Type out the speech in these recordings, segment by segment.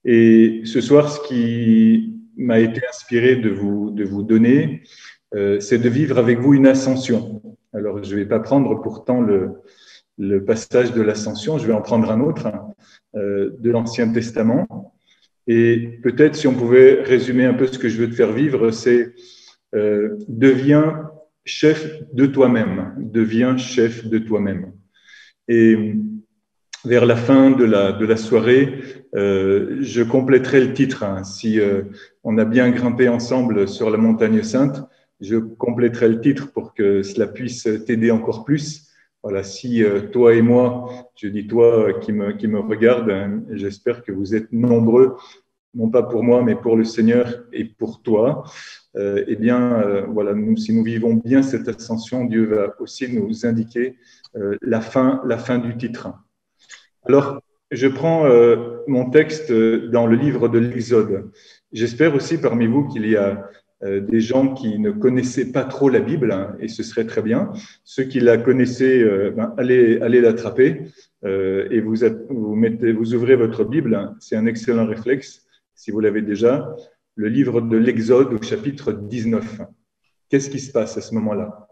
Et ce soir, ce qui m'a été inspiré de vous donner, c'est de vivre avec vous une ascension. Alors, je ne vais pas prendre pourtant le passage de l'ascension, je vais en prendre un autre, de l'Ancien Testament. Et peut-être si on pouvait résumer un peu ce que je veux te faire vivre, c'est deviens chef de toi-même, deviens chef de toi-même. Et vers la fin de la soirée, je compléterai le titre. Si on a bien grimpé ensemble sur la montagne sainte, je compléterai le titre pour que cela puisse t'aider encore plus. Voilà, si toi et moi, je dis toi qui me regarde, j'espère que vous êtes nombreux, non pas pour moi, mais pour le Seigneur et pour toi. Eh bien, voilà, si nous vivons bien cette ascension, Dieu va aussi nous indiquer la fin du titre. Alors, je prends mon texte dans le livre de l'Exode. J'espère aussi parmi vous qu'il y a des gens qui ne connaissaient pas trop la Bible, et ce serait très bien. Ceux qui la connaissaient, allez l'attraper et vous ouvrez votre Bible. C'est un excellent réflexe, si vous l'avez déjà. Le livre de l'Exode au chapitre 19. Qu'est-ce qui se passe à ce moment-là ?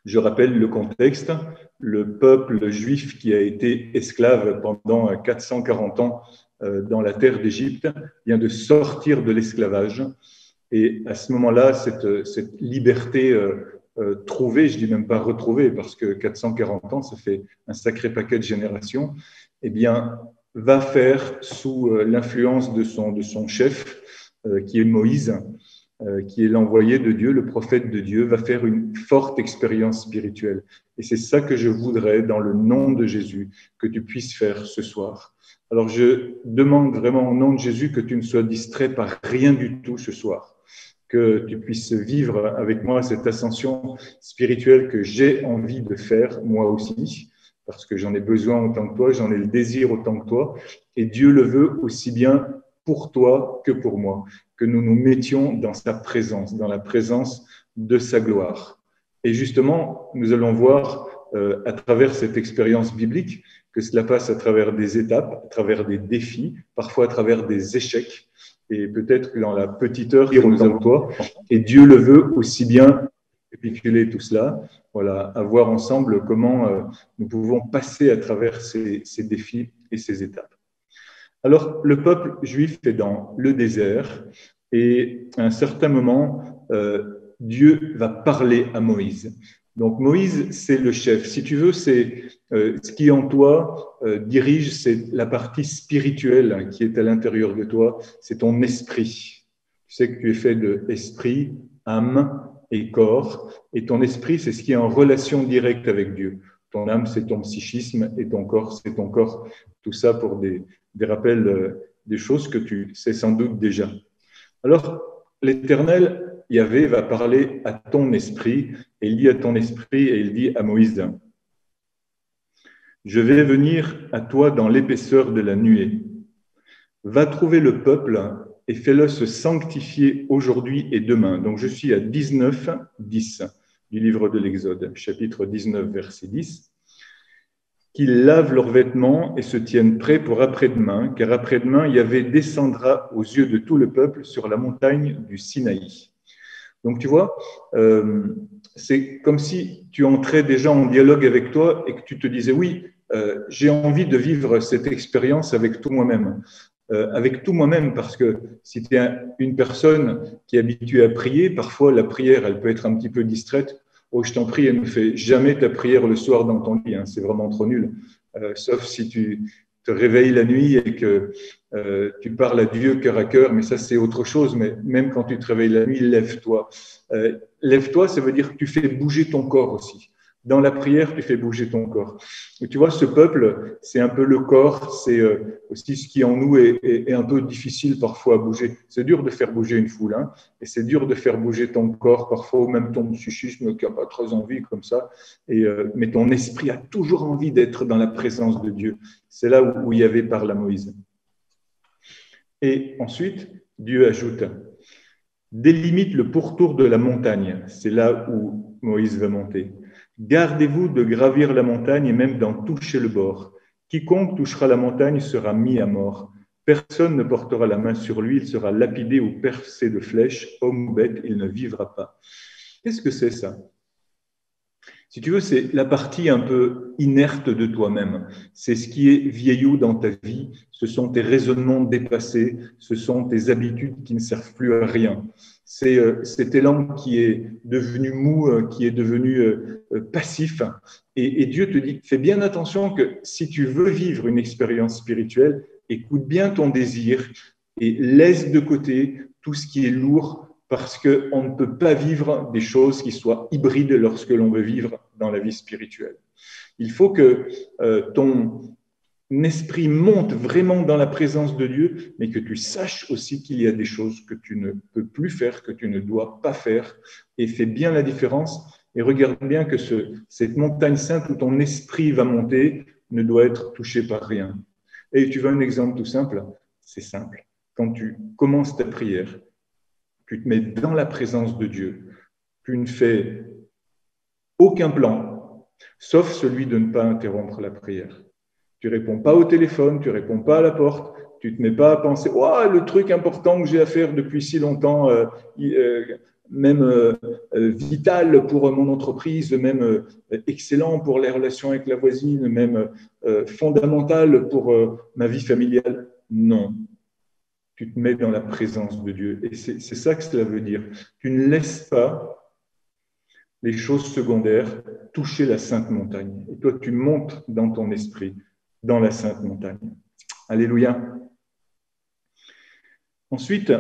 Je rappelle le contexte, le peuple juif qui a été esclave pendant 440 ans dans la terre d'Égypte vient de sortir de l'esclavage. Et à ce moment-là, cette liberté trouvée, je ne dis même pas retrouvée, parce que 440 ans, ça fait un sacré paquet de générations, eh bien, va faire sous l'influence de son chef, qui est Moïse, qui est l'envoyé de Dieu, le prophète de Dieu, va faire une forte expérience spirituelle. Et c'est ça que je voudrais, dans le nom de Jésus, que tu puisses faire ce soir. Alors, je demande vraiment au nom de Jésus que tu ne sois distrait par rien du tout ce soir, que tu puisses vivre avec moi cette ascension spirituelle que j'ai envie de faire, moi aussi, parce que j'en ai besoin autant que toi, j'en ai le désir autant que toi, et Dieu le veut aussi bien pour toi que pour moi, que nous nous mettions dans sa présence, dans la présence de sa gloire. Et justement, nous allons voir à travers cette expérience biblique que cela passe à travers des étapes, à travers des défis, parfois à travers des échecs, et peut-être que dans la petite heure que nous avons toi, et Dieu le veut aussi bien récapituler tout cela, voilà, à voir ensemble comment nous pouvons passer à travers ces défis et ces étapes. Alors, le peuple juif est dans le désert et à un certain moment, Dieu va parler à Moïse. Donc, Moïse, c'est le chef. Si tu veux, c'est ce qui en toi dirige, c'est la partie spirituelle qui est à l'intérieur de toi, c'est ton esprit. Tu sais que tu es fait d'esprit, âme et corps. Et ton esprit, c'est ce qui est en relation directe avec Dieu. Ton âme, c'est ton psychisme et ton corps, c'est ton corps. Tout ça pour des rappels des choses que tu sais sans doute déjà. Alors, l'Éternel, Yahvé, va parler à ton esprit, et il dit à ton esprit, et il dit à Moïse, « Je vais venir à toi dans l'épaisseur de la nuée. Va trouver le peuple et fais-le se sanctifier aujourd'hui et demain. » Donc, je suis à 19, 10 du livre de l'Exode, chapitre 19, verset 10. Qu'ils lavent leurs vêtements et se tiennent prêts pour après-demain, car après-demain, Yahvé descendra aux yeux de tout le peuple sur la montagne du Sinaï. Donc, tu vois, c'est comme si tu entrais déjà en dialogue avec toi et que tu te disais, oui, j'ai envie de vivre cette expérience avec tout moi-même. Avec tout moi-même, parce que si tu es une personne qui est habituée à prier, parfois la prière, elle peut être un petit peu distraite. Oh, je t'en prie, ne fais jamais ta prière le soir dans ton lit, c'est vraiment trop nul. Sauf si tu te réveilles la nuit et que tu parles à Dieu cœur à cœur, mais ça c'est autre chose. Mais même quand tu te réveilles la nuit, lève-toi. Lève-toi, ça veut dire que tu fais bouger ton corps aussi. Dans la prière, tu fais bouger ton corps. Et tu vois, ce peuple, c'est un peu le corps, c'est aussi ce qui en nous est un peu difficile parfois à bouger. C'est dur de faire bouger une foule, et c'est dur de faire bouger ton corps, parfois même ton psychisme qui n'a pas très envie comme ça. Mais ton esprit a toujours envie d'être dans la présence de Dieu. C'est là où Yahvé parle à Moïse. Et ensuite, Dieu ajoute, délimite le pourtour de la montagne. C'est là où Moïse va monter. Gardez-vous de gravir la montagne et même d'en toucher le bord. Quiconque touchera la montagne sera mis à mort. Personne ne portera la main sur lui, il sera lapidé ou percé de flèches, homme ou bête, il ne vivra pas. Qu'est-ce que c'est ça? Si tu veux, c'est la partie un peu inerte de toi-même. C'est ce qui est vieillot dans ta vie. Ce sont tes raisonnements dépassés. Ce sont tes habitudes qui ne servent plus à rien. C'est cet élan qui est devenu mou, qui est devenu passif. Et Dieu te dit, fais bien attention que si tu veux vivre une expérience spirituelle, écoute bien ton désir et laisse de côté tout ce qui est lourd, parce qu'on ne peut pas vivre des choses qui soient hybrides lorsque l'on veut vivre dans la vie spirituelle. Il faut que ton esprit monte vraiment dans la présence de Dieu, mais que tu saches aussi qu'il y a des choses que tu ne peux plus faire, que tu ne dois pas faire, et fais bien la différence, et regarde bien que cette montagne sainte où ton esprit va monter ne doit être touchée par rien. Et tu veux un exemple tout simple? C'est simple. Quand tu commences ta prière, tu te mets dans la présence de Dieu. Tu ne fais aucun plan, sauf celui de ne pas interrompre la prière. Tu ne réponds pas au téléphone, tu ne réponds pas à la porte, tu ne te mets pas à penser « Oh, le truc important que j'ai à faire depuis si longtemps, même vital pour mon entreprise, même excellent pour les relations avec la voisine, même fondamental pour ma vie familiale. » Non. Tu te mets dans la présence de Dieu. Et c'est ça que cela veut dire. Tu ne laisses pas les choses secondaires toucher la sainte montagne. Et toi, tu montes dans ton esprit, dans la sainte montagne. Alléluia. Ensuite,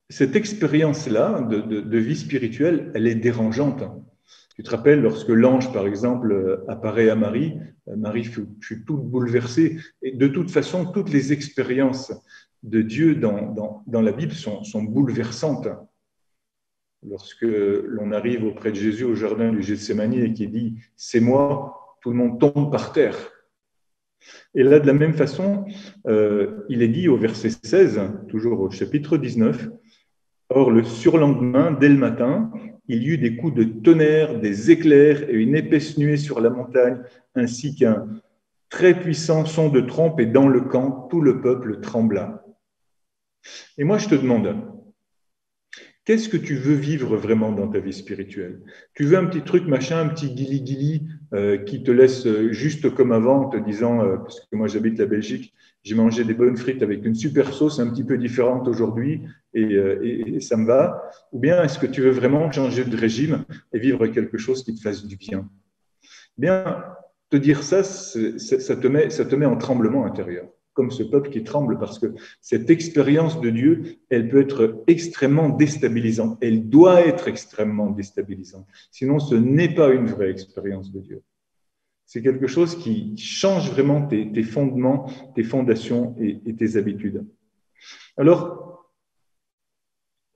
cette expérience-là de vie spirituelle, elle est dérangeante. Tu te rappelles, lorsque l'ange, par exemple, apparaît à Marie, Marie fut toute bouleversée. Et de toute façon, toutes les expériences de Dieu dans la Bible sont bouleversantes. Lorsque l'on arrive auprès de Jésus au jardin du Gethsémani et qu'il dit « c'est moi », tout le monde tombe par terre. Et là, de la même façon, il est dit au verset 16, toujours au chapitre 19, « Or, le surlendemain, dès le matin, il y eut des coups de tonnerre, des éclairs et une épaisse nuée sur la montagne, ainsi qu'un très puissant son de trompe, et dans le camp, tout le peuple trembla. » Et moi, je te demande, qu'est-ce que tu veux vivre vraiment dans ta vie spirituelle? Tu veux un petit truc, machin, un petit guili-guili qui te laisse juste comme avant, en te disant, parce que moi j'habite la Belgique, j'ai mangé des bonnes frites avec une super sauce un petit peu différente aujourd'hui et ça me va. Ou bien est-ce que tu veux vraiment changer de régime et vivre quelque chose qui te fasse du bien? Bien, te dire ça, ça te met en tremblement intérieur, comme ce peuple qui tremble, parce que cette expérience de Dieu, elle peut être extrêmement déstabilisante. Elle doit être extrêmement déstabilisante. Sinon, ce n'est pas une vraie expérience de Dieu. C'est quelque chose qui change vraiment tes fondements, tes fondations et tes habitudes. Alors,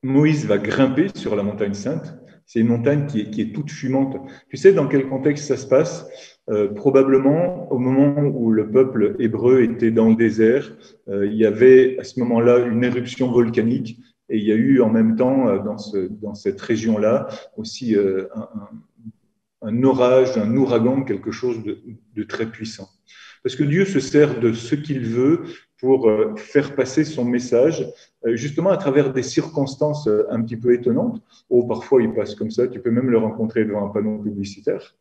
Moïse va grimper sur la montagne sainte. C'est une montagne qui est toute fumante. Tu sais dans quel contexte ça se passe? Probablement au moment où le peuple hébreu était dans le désert, il y avait à ce moment-là une éruption volcanique et il y a eu en même temps dans cette région-là aussi un orage, un ouragan, quelque chose de très puissant. Parce que Dieu se sert de ce qu'il veut pour faire passer son message, justement à travers des circonstances un petit peu étonnantes. Oh, parfois, il passe comme ça, tu peux même le rencontrer devant un panneau publicitaire.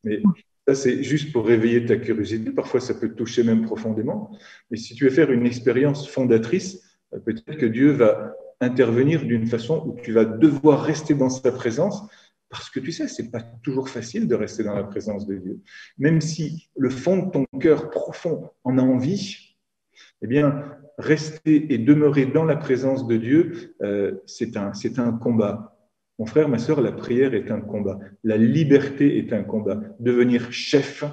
Mais ça, c'est juste pour réveiller ta curiosité. Parfois, ça peut te toucher même profondément. Mais si tu veux faire une expérience fondatrice, peut-être que Dieu va intervenir d'une façon où tu vas devoir rester dans sa présence, parce que tu sais, ce n'est pas toujours facile de rester dans la présence de Dieu. Même si le fond de ton cœur profond en a envie, eh bien, rester et demeurer dans la présence de Dieu, c'est un combat. Mon frère, ma sœur, la prière est un combat. La liberté est un combat. Devenir chef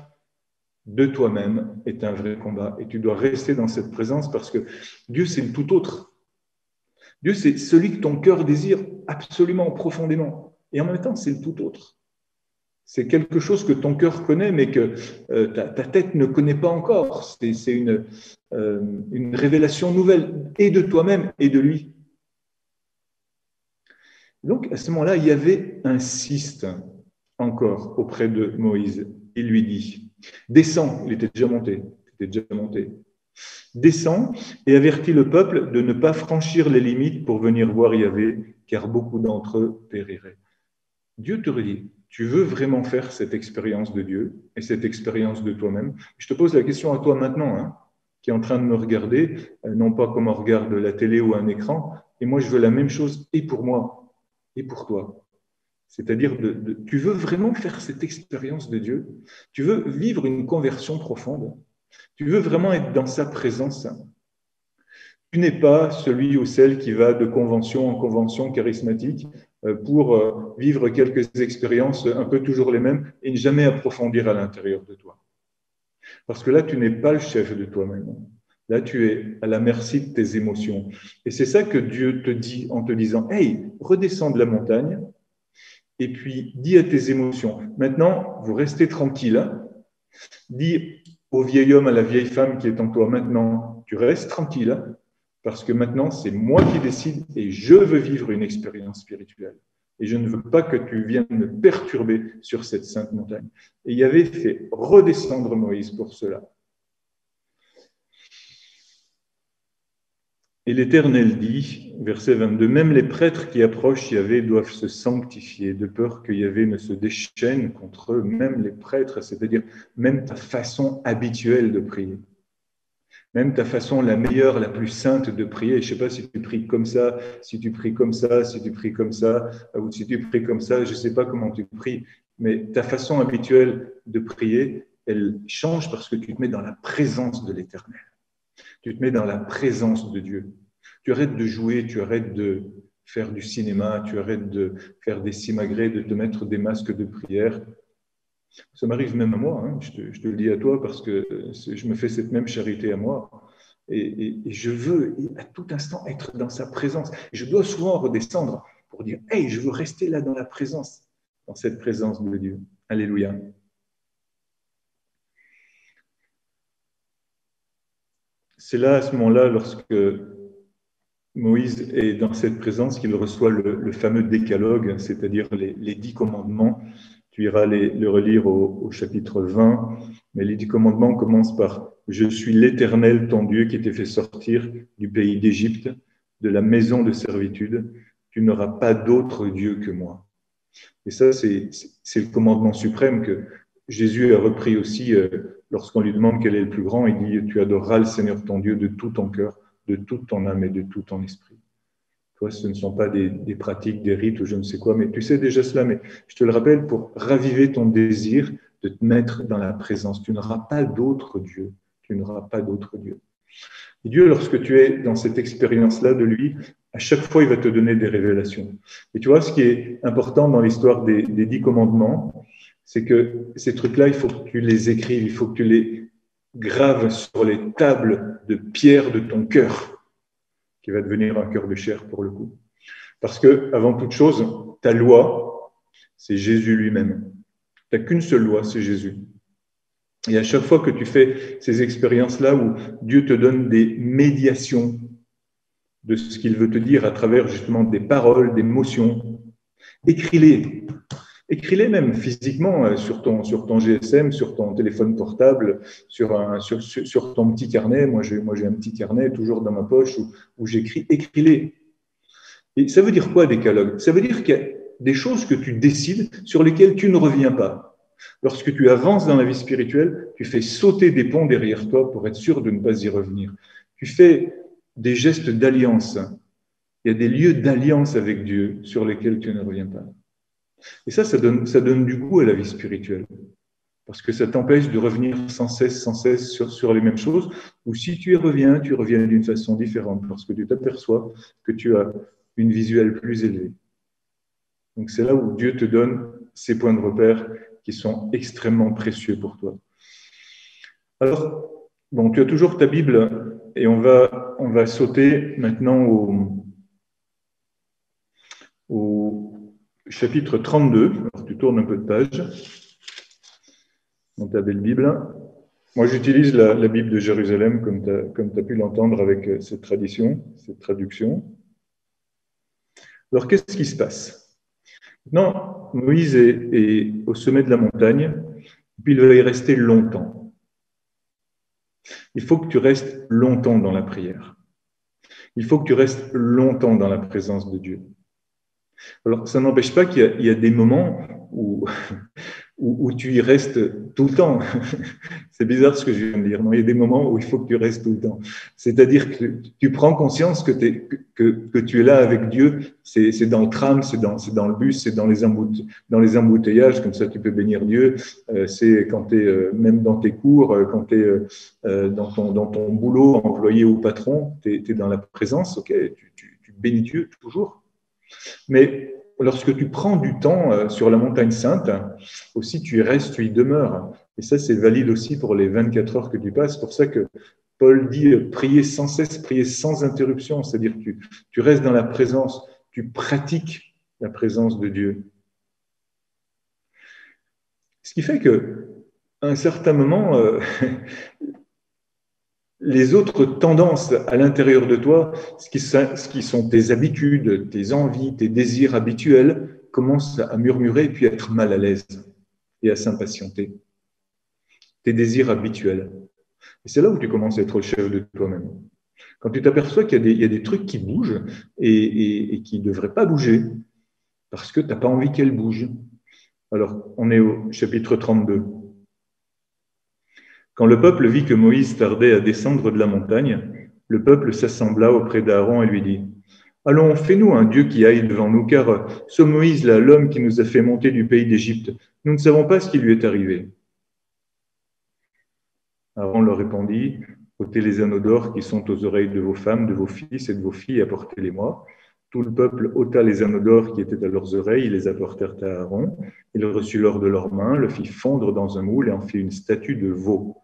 de toi-même est un vrai combat. Et tu dois rester dans cette présence parce que Dieu, c'est le tout autre. Dieu, c'est celui que ton cœur désire absolument, profondément. Et en même temps, c'est le tout autre. C'est quelque chose que ton cœur connaît, mais que ta tête ne connaît pas encore. C'est une révélation nouvelle, et de toi-même, et de lui. Donc, à ce moment-là, il y avait insiste encore auprès de Moïse. Il lui dit, descends, il était déjà monté, Descends et avertis le peuple de ne pas franchir les limites pour venir voir Yahvé, car beaucoup d'entre eux périraient. Dieu te redit, tu veux vraiment faire cette expérience de Dieu et cette expérience de toi-même? Je te pose la question à toi maintenant, hein, qui est en train de me regarder, non pas comme on regarde la télé ou un écran, et moi je veux la même chose et pour moi et pour toi. C'est-à-dire, tu veux vraiment faire cette expérience de Dieu? Tu veux vivre une conversion profonde? Tu veux vraiment être dans sa présence? Tu n'es pas celui ou celle qui va de convention en convention charismatique pour vivre quelques expériences un peu toujours les mêmes et ne jamais approfondir à l'intérieur de toi. Parce que là, tu n'es pas le chef de toi-même. Là, tu es à la merci de tes émotions. Et c'est ça que Dieu te dit en te disant, « Hey, redescends de la montagne et puis dis à tes émotions. Maintenant, vous restez tranquille. Dis au vieil homme, à la vieille femme qui est en toi, maintenant, tu restes tranquille. Parce que maintenant, c'est moi qui décide et je veux vivre une expérience spirituelle. Et je ne veux pas que tu viennes me perturber sur cette sainte montagne. » Et Yahvé fait redescendre Moïse pour cela. Et l'Éternel dit, verset 22, « Même les prêtres qui approchent Yahvé doivent se sanctifier, de peur que Yahvé ne se déchaîne contre eux, même les prêtres, c'est-à-dire même ta façon habituelle de prier. Même ta façon la meilleure, la plus sainte de prier. Je ne sais pas si tu pries comme ça, si tu pries comme ça, si tu pries comme ça, ou si tu pries comme ça, je ne sais pas comment tu pries, mais ta façon habituelle de prier, elle change parce que tu te mets dans la présence de l'Éternel. Tu te mets dans la présence de Dieu. Tu arrêtes de jouer, tu arrêtes de faire du cinéma, tu arrêtes de faire des simagrées, de te mettre des masques de prière. Ça m'arrive même à moi, hein, je te le dis à toi parce que je me fais cette même charité à moi. Et je veux à tout instant être dans sa présence. Je dois souvent redescendre pour dire, hey, je veux rester là dans la présence, dans cette présence de Dieu. Alléluia. C'est là, à ce moment-là, lorsque Moïse est dans cette présence qu'il reçoit le fameux décalogue, c'est-à-dire les 10 commandements. Tu iras le relire au chapitre 20, mais les 10 commandements commencent par « Je suis l'Éternel, ton Dieu, qui t'ai fait sortir du pays d'Égypte, de la maison de servitude. Tu n'auras pas d'autre Dieu que moi. » Et ça, c'est le commandement suprême que Jésus a repris aussi lorsqu'on lui demande quel est le plus grand. Il dit « Tu adoreras le Seigneur ton Dieu de tout ton cœur, de toute ton âme et de tout ton esprit. » Toi, ce ne sont pas des pratiques, des rites ou je ne sais quoi, mais tu sais déjà cela, mais je te le rappelle pour raviver ton désir de te mettre dans la présence. Tu n'auras pas d'autre Dieu. Tu n'auras pas d'autre Dieu. Et Dieu, lorsque tu es dans cette expérience-là de lui, à chaque fois, il va te donner des révélations. Et tu vois, ce qui est important dans l'histoire des 10 commandements, c'est que ces trucs-là, il faut que tu les écrives, il faut que tu les graves sur les tables de pierre de ton cœur, qui va devenir un cœur de chair pour le coup. Parce que, avant toute chose, ta loi, c'est Jésus lui-même. Tu n'as qu'une seule loi, c'est Jésus. Et à chaque fois que tu fais ces expériences-là où Dieu te donne des médiations de ce qu'il veut te dire à travers justement des paroles, des motions, écris-les. Écris-les même physiquement sur ton GSM, sur ton téléphone portable, sur ton petit carnet. Moi, j'ai un petit carnet toujours dans ma poche où j'écris. Écris-les. Et ça veut dire quoi, décalogue? Ça veut dire qu'il y a des choses que tu décides sur lesquelles tu ne reviens pas. Lorsque tu avances dans la vie spirituelle, tu fais sauter des ponts derrière toi pour être sûr de ne pas y revenir. Tu fais des gestes d'alliance. Il y a des lieux d'alliance avec Dieu sur lesquels tu ne reviens pas. Et ça donne du goût à la vie spirituelle. Parce que ça t'empêche de revenir sans cesse sur les mêmes choses. Ou si tu y reviens, tu reviens d'une façon différente parce que tu t'aperçois que tu as une visuelle plus élevée. Donc c'est là où Dieu te donne ces points de repère qui sont extrêmement précieux pour toi. Alors, bon, tu as toujours ta Bible et on va sauter maintenant au chapitre 32. Alors, tu tournes un peu de page dans ta belle Bible. Moi, j'utilise la Bible de Jérusalem, comme tu as pu l'entendre avec cette tradition, cette traduction. Alors, qu'est-ce qui se passe? Maintenant, Moïse est au sommet de la montagne, puis il va y rester longtemps. Il faut que tu restes longtemps dans la prière. Il faut que tu restes longtemps dans la présence de Dieu. Alors, ça n'empêche pas qu'il y a des moments où tu y restes tout le temps. C'est bizarre ce que je viens de dire. Non, il y a des moments où il faut que tu restes tout le temps. C'est-à-dire que tu prends conscience que tu es là avec Dieu. C'est dans le tram, c'est dans le bus, c'est dans les embouteillages. Comme ça, tu peux bénir Dieu. C'est quand tu es même dans tes cours, quand tu es dans ton boulot, employé ou patron, tu es dans la présence. Ok, tu bénis Dieu toujours. Mais lorsque tu prends du temps sur la montagne sainte, aussi tu y restes, tu y demeures. Et ça, c'est valide aussi pour les 24 heures que tu passes. C'est pour ça que Paul dit prier sans cesse, prier sans interruption. C'est-à-dire que tu restes dans la présence, tu pratiques la présence de Dieu. Ce qui fait qu'à un certain moment, les autres tendances à l'intérieur de toi, ce qui sont tes habitudes, tes envies, tes désirs habituels, commencent à murmurer puis à être mal à l'aise et à s'impatienter. Tes désirs habituels. Et c'est là où tu commences à être le chef de toi-même. Quand tu t'aperçois qu'il y a des trucs qui bougent et qui ne devraient pas bouger parce que tu n'as pas envie qu'elles bougent. Alors, on est au chapitre 32. Quand le peuple vit que Moïse tardait à descendre de la montagne, le peuple s'assembla auprès d'Aaron et lui dit « Allons, fais-nous un Dieu qui aille devant nous, car ce Moïse-là, l'homme qui nous a fait monter du pays d'Égypte, nous ne savons pas ce qui lui est arrivé. » Aaron leur répondit « Ôtez les anneaux d'or qui sont aux oreilles de vos femmes, de vos fils et de vos filles, apportez-les-moi. » Tout le peuple ôta les anneaux d'or qui étaient à leurs oreilles, ils les apportèrent à Aaron. Il reçut l'or de leurs mains, le fit fondre dans un moule et en fit une statue de veau.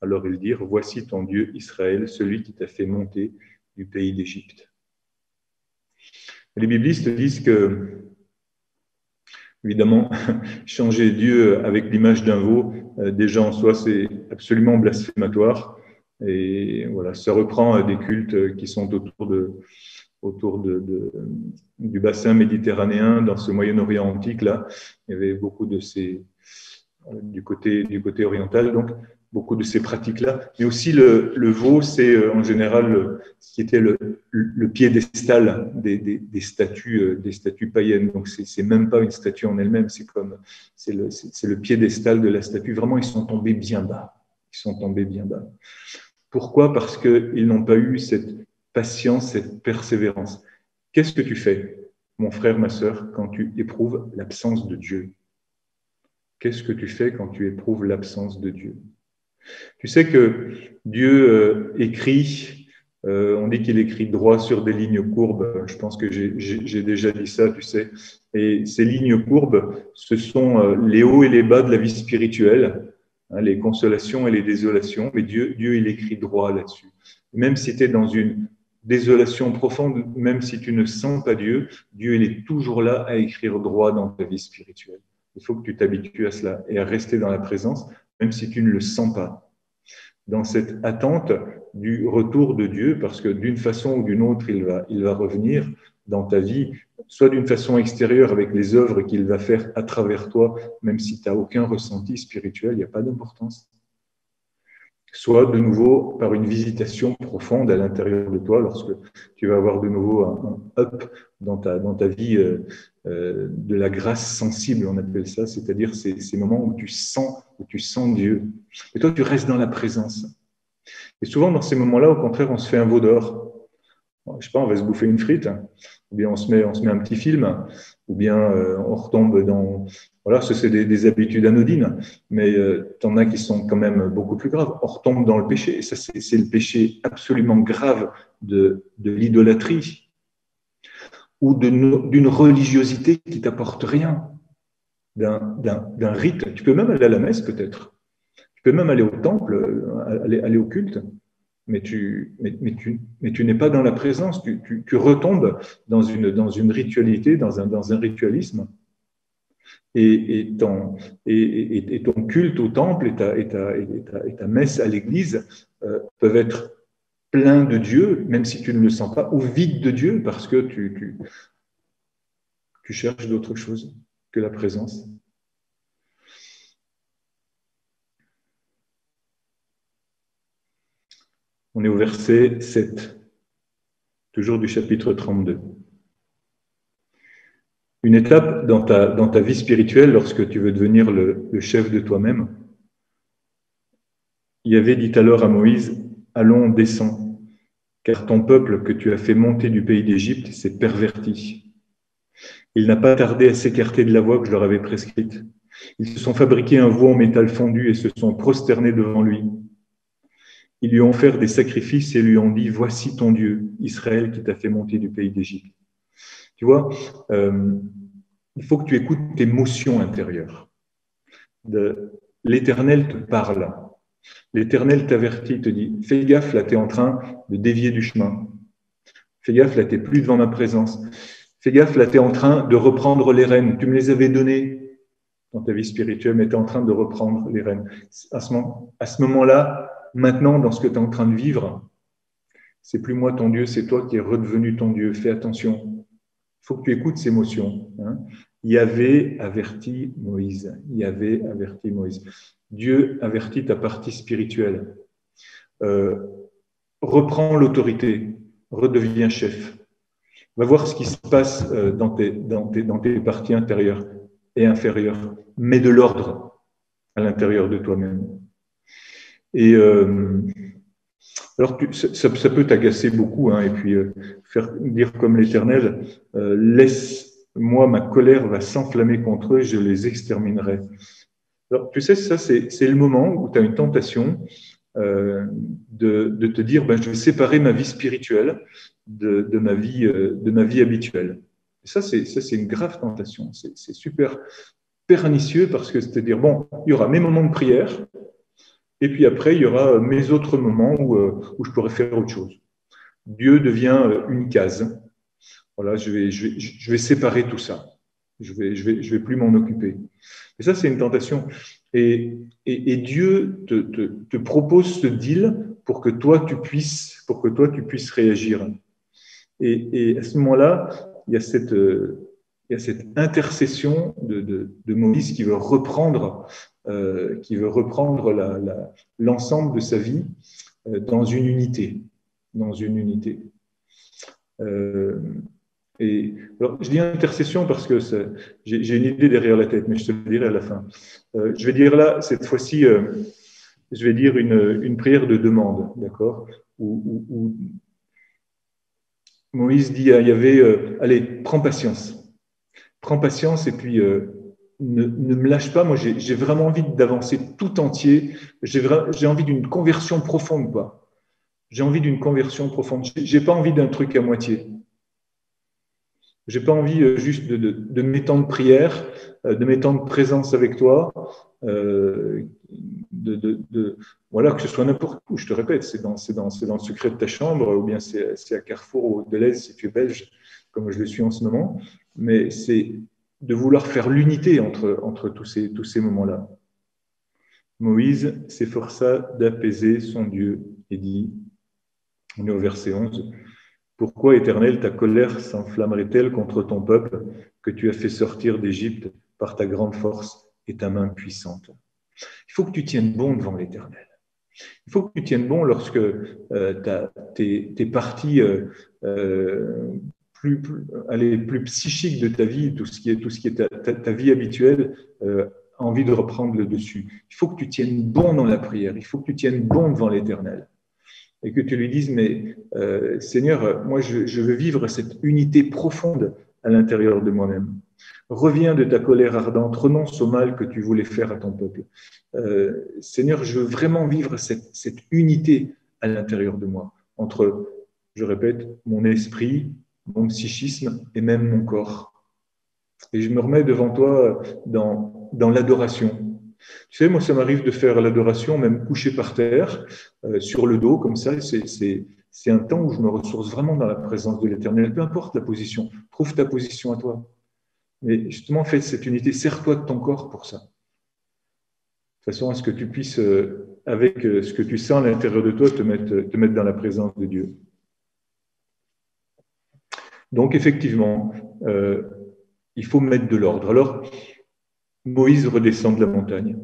Alors ils dirent, voici ton Dieu Israël, celui qui t'a fait monter du pays d'Égypte. Les biblistes disent que, évidemment, changer Dieu avec l'image d'un veau, déjà en soi, c'est absolument blasphématoire. Et voilà, ça reprend des cultes qui sont autour du bassin méditerranéen, dans ce Moyen-Orient antique, là. Il y avait beaucoup de ces, du côté oriental, donc, beaucoup de ces pratiques-là. Mais aussi, le veau, c'est en général ce qui était le piédestal des statues païennes. Donc, c'est même pas une statue en elle-même, c'est le piédestal de la statue. Vraiment, ils sont tombés bien bas. Ils sont tombés bien bas. Pourquoi? Parce qu'ils n'ont pas eu cette patience, cette persévérance. Qu'est-ce que tu fais, mon frère, ma sœur, quand tu éprouves l'absence de Dieu? Qu'est-ce que tu fais quand tu éprouves l'absence de Dieu? Tu sais que Dieu écrit, on dit qu'il écrit droit sur des lignes courbes. Je pense que j'ai déjà dit ça, tu sais. Et ces lignes courbes, ce sont les hauts et les bas de la vie spirituelle, hein, les consolations et les désolations. Mais Dieu, il écrit droit là-dessus. Même si tu es dans une désolation profonde, même si tu ne sens pas Dieu, Dieu, il est toujours là à écrire droit dans ta vie spirituelle. Il faut que tu t'habitues à cela et à rester dans la présence, même si tu ne le sens pas. Dans cette attente du retour de Dieu, parce que d'une façon ou d'une autre, il va revenir dans ta vie, soit d'une façon extérieure avec les œuvres qu'il va faire à travers toi, même si tu n'as aucun ressenti spirituel, il n'y a pas d'importance. Soit de nouveau par une visitation profonde à l'intérieur de toi, lorsque tu vas avoir de nouveau un up dans ta vie de la grâce sensible, on appelle ça, c'est-à-dire ces moments où tu sens Dieu. Et toi, tu restes dans la présence. Et souvent, dans ces moments-là, au contraire, on se fait un veau d'or. Je sais pas, on va se bouffer une frite, ou bien on se met un petit film, ou bien on retombe dans... Voilà, ça c'est des habitudes anodines, mais t'en as qui sont quand même beaucoup plus graves. On retombe dans le péché, et ça c'est le péché absolument grave de l'idolâtrie, ou d'une religiosité qui t'apporte rien, d'un rite. Tu peux même aller à la messe peut-être, tu peux même aller au temple, aller au culte, mais tu n'es pas dans la présence, tu retombes dans une ritualité, dans un ritualisme, et ton culte au temple et ta messe à l'église peuvent être pleins de Dieu, même si tu ne le sens pas, ou vides de Dieu, parce que tu cherches d'autre chose que la présence. On est au verset 7, toujours du chapitre 32. Une étape dans ta vie spirituelle, lorsque tu veux devenir le chef de toi-même, Yahvé dit alors à Moïse, « Allons, descends, car ton peuple que tu as fait monter du pays d'Égypte s'est perverti. Il n'a pas tardé à s'écarter de la voie que je leur avais prescrite. Ils se sont fabriqués un veau en métal fondu et se sont prosternés devant lui. Ils lui ont offert des sacrifices et lui ont dit, « Voici ton Dieu, Israël, qui t'a fait monter du pays d'Égypte. » Tu vois, il faut que tu écoutes tes émotions intérieures. L'Éternel te parle. L'Éternel t'avertit, te dit, fais gaffe, là, tu es en train de dévier du chemin. Fais gaffe, là, tu n'es plus devant ma présence. Fais gaffe, là, tu es en train de reprendre les rênes. Tu me les avais données dans ta vie spirituelle, mais tu es en train de reprendre les rênes. À ce moment-là, maintenant, dans ce que tu es en train de vivre, c'est plus moi ton Dieu, c'est toi qui es redevenu ton Dieu. Fais attention. Il faut que tu écoutes ces émotions. Yahvé avertit Moïse. Yahvé avertit Moïse. Dieu avertit ta partie spirituelle. Reprends l'autorité, redeviens chef. Va voir ce qui se passe dans tes parties intérieures et inférieures. Mets de l'ordre à l'intérieur de toi-même. Et alors, ça peut t'agacer beaucoup, et puis faire dire comme l'Éternel, laisse-moi, ma colère va s'enflammer contre eux, je les exterminerai. Alors, tu sais, ça, c'est le moment où tu as une tentation de te dire, je vais séparer ma vie spirituelle de ma vie habituelle. Et ça, c'est une grave tentation. C'est super pernicieux parce que c'est à dire, bon, il y aura mes moments de prière, et puis après, il y aura mes autres moments où je pourrais faire autre chose. Dieu devient une case. Voilà, je vais séparer tout ça. Je vais plus m'en occuper. Et ça, c'est une tentation. Et Dieu te propose ce deal pour que toi, tu puisses réagir. Et à ce moment-là, il y a cette intercession de Moïse qui veut reprendre l'ensemble de sa vie dans une unité. Et alors, je dis intercession parce que j'ai une idée derrière la tête, mais je te le dirai à la fin. Je vais dire là, cette fois-ci, je vais dire une prière de demande, d'accord, où Moïse dit à Yahvé, allez, prends patience et puis ne me lâche pas. Moi, j'ai vraiment envie d'avancer tout entier. J'ai envie d'une conversion profonde, quoi. J'ai envie d'une conversion profonde. J'ai pas envie d'un truc à moitié. J'ai pas envie juste de mes temps de prière, de mes temps de présence avec toi, voilà, que ce soit n'importe où. Je te répète, c'est dans le secret de ta chambre, ou bien c'est à Carrefour ou Deleuze si tu es belge, comme je le suis en ce moment. Mais c'est de vouloir faire l'unité entre tous ces moments-là. Moïse s'efforça d'apaiser son Dieu et dit, on est au verset 11, « Pourquoi, Éternel, ta colère s'enflammerait-elle contre ton peuple que tu as fait sortir d'Égypte par ta grande force et ta main puissante ?» Il faut que tu tiennes bon devant l'Éternel. Il faut que tu tiennes bon lorsque tes parties plus psychiques de ta vie, tout ce qui est ta vie habituelle, a envie de reprendre le dessus. Il faut que tu tiennes bon dans la prière. Il faut que tu tiennes bon devant l'Éternel. Et que tu lui dises, mais Seigneur, moi je veux vivre cette unité profonde à l'intérieur de moi-même. Reviens de ta colère ardente, renonce au mal que tu voulais faire à ton peuple. Seigneur, je veux vraiment vivre cette unité à l'intérieur de moi, entre, je répète, mon esprit, mon psychisme et même mon corps. Et je me remets devant toi dans l'adoration. Tu sais, moi, ça m'arrive de faire l'adoration, même couché par terre, sur le dos, comme ça. C'est un temps où je me ressource vraiment dans la présence de l'Éternel. Peu importe la position, trouve ta position à toi. Mais justement, fais cette unité, sers-toi de ton corps pour ça. De façon à ce que tu puisses, avec ce que tu sens à l'intérieur de toi, te mettre dans la présence de Dieu. Donc, effectivement, il faut mettre de l'ordre. Alors, Moïse redescend de la montagne.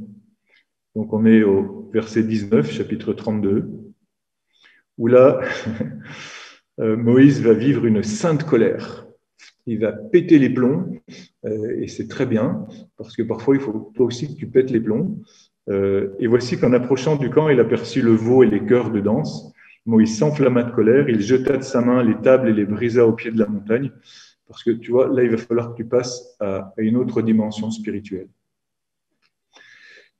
Donc, on est au verset 19, chapitre 32. où là, Moïse va vivre une sainte colère. Il va péter les plombs, et c'est très bien, parce que parfois, il faut toi aussi que tu pètes les plombs. Et voici qu'en approchant du camp, il aperçut le veau et les chœurs de danse. Moïse s'enflamma de colère, il jeta de sa main les tables et les brisa au pied de la montagne, parce que tu vois, là, il va falloir que tu passes à une autre dimension spirituelle.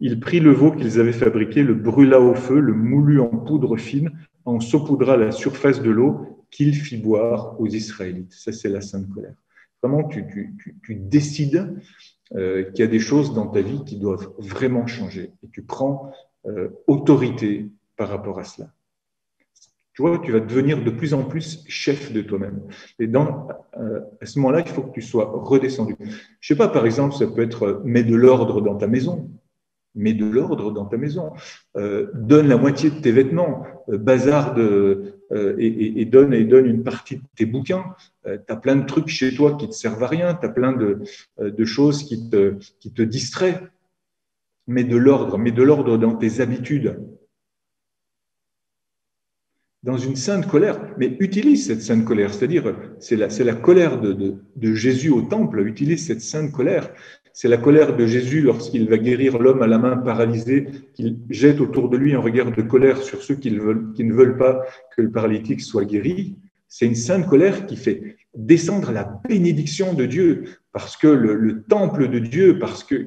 Il prit le veau qu'ils avaient fabriqué, le brûla au feu, le moulut en poudre fine, en saupoudra la surface de l'eau qu'il fit boire aux Israélites. Ça, c'est la sainte colère. Vraiment, tu décides qu'il y a des choses dans ta vie qui doivent vraiment changer. Et tu prends autorité par rapport à cela. Tu vois, tu vas devenir de plus en plus chef de toi-même. Et à ce moment-là, il faut que tu sois redescendu. Je ne sais pas, par exemple, ça peut être mets de l'ordre dans ta maison. Mets de l'ordre dans ta maison. Donne la moitié de tes vêtements. Bazarde et donne une partie de tes bouquins. Tu as plein de trucs chez toi qui ne te servent à rien. Tu as plein de choses qui te distraient. Mets de l'ordre dans tes habitudes. Dans une sainte colère, mais utilise cette sainte colère, c'est-à-dire c'est la colère de Jésus au temple, utilise cette sainte colère. C'est la colère de Jésus lorsqu'il va guérir l'homme à la main paralysée, qu'il jette autour de lui un regard de colère sur ceux qui ne veulent pas que le paralytique soit guéri. C'est une sainte colère qui fait descendre la bénédiction de Dieu, parce que le temple de Dieu,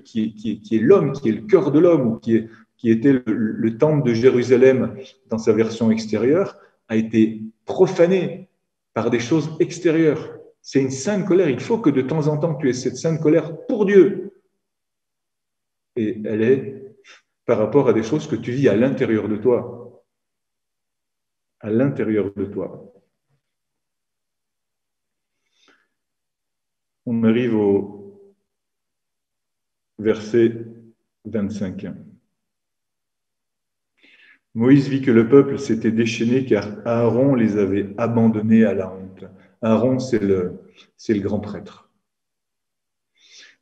qui est l'homme, qui est le cœur de l'homme, ou qui était le temple de Jérusalem dans sa version extérieure, a été profané par des choses extérieures. C'est une sainte colère. Il faut que de temps en temps, tu aies cette sainte colère pour Dieu. Et elle est par rapport à des choses que tu vis à l'intérieur de toi. À l'intérieur de toi. On arrive au verset 25. Moïse vit que le peuple s'était déchaîné car Aaron les avait abandonnés à la honte. Aaron, c'est le grand prêtre.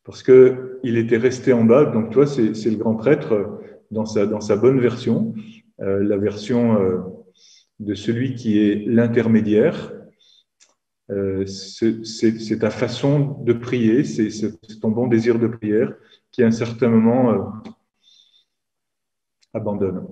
Parce qu'il était resté en bas, donc toi, c'est le grand prêtre dans sa bonne version, la version de celui qui est l'intermédiaire. C'est ta façon de prier, c'est ton bon désir de prière qui, à un certain moment, abandonne.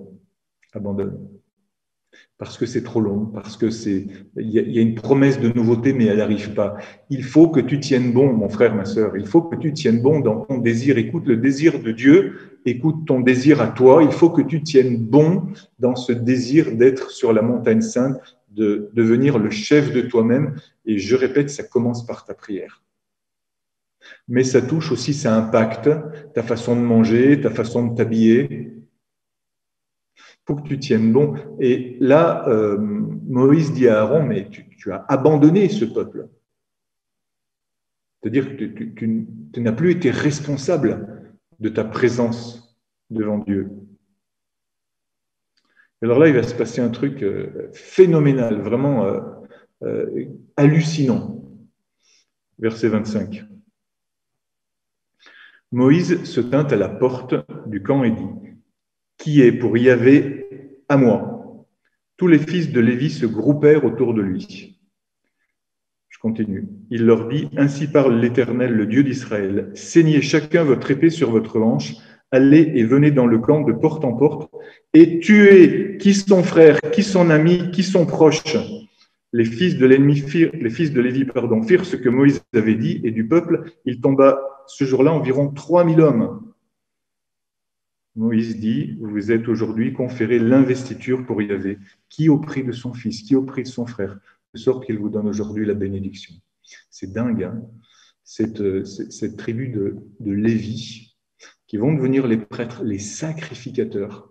Parce que c'est trop long, parce que il y a une promesse de nouveauté, mais elle n'arrive pas. Il faut que tu tiennes bon, mon frère, ma sœur. Il faut que tu tiennes bon dans ton désir. Écoute le désir de Dieu, écoute ton désir à toi. Il faut que tu tiennes bon dans ce désir d'être sur la montagne sainte, de devenir le chef de toi-même. Et je répète, ça commence par ta prière. Mais ça touche aussi, ça impacte ta façon de manger, ta façon de t'habiller. Il faut que tu tiennes bon. Et là, Moïse dit à Aaron, mais tu as abandonné ce peuple. C'est-à-dire que tu n'as plus été responsable de ta présence devant Dieu. Alors là, il va se passer un truc phénoménal, vraiment hallucinant. Verset 25. Moïse se tint à la porte du camp et dit, « Qui est pour Yahvé à moi ?» Tous les fils de Lévi se groupèrent autour de lui. Je continue. Il leur dit, « Ainsi parle l'Éternel, le Dieu d'Israël. Saignez chacun votre épée sur votre hanche, allez et venez dans le camp de porte en porte, et tuez qui son frère, qui son ami, qui son proche. » Les fils de Lévi firent ce que Moïse avait dit, et du peuple, il tomba ce jour-là environ 3000 hommes. Moïse dit, vous êtes aujourd'hui conféré l'investiture pour Yahvé, qui au prix de son fils, qui au prix de son frère, de sorte qu'il vous donne aujourd'hui la bénédiction. C'est dingue, hein, cette tribu de Lévi, qui vont devenir les prêtres, les sacrificateurs,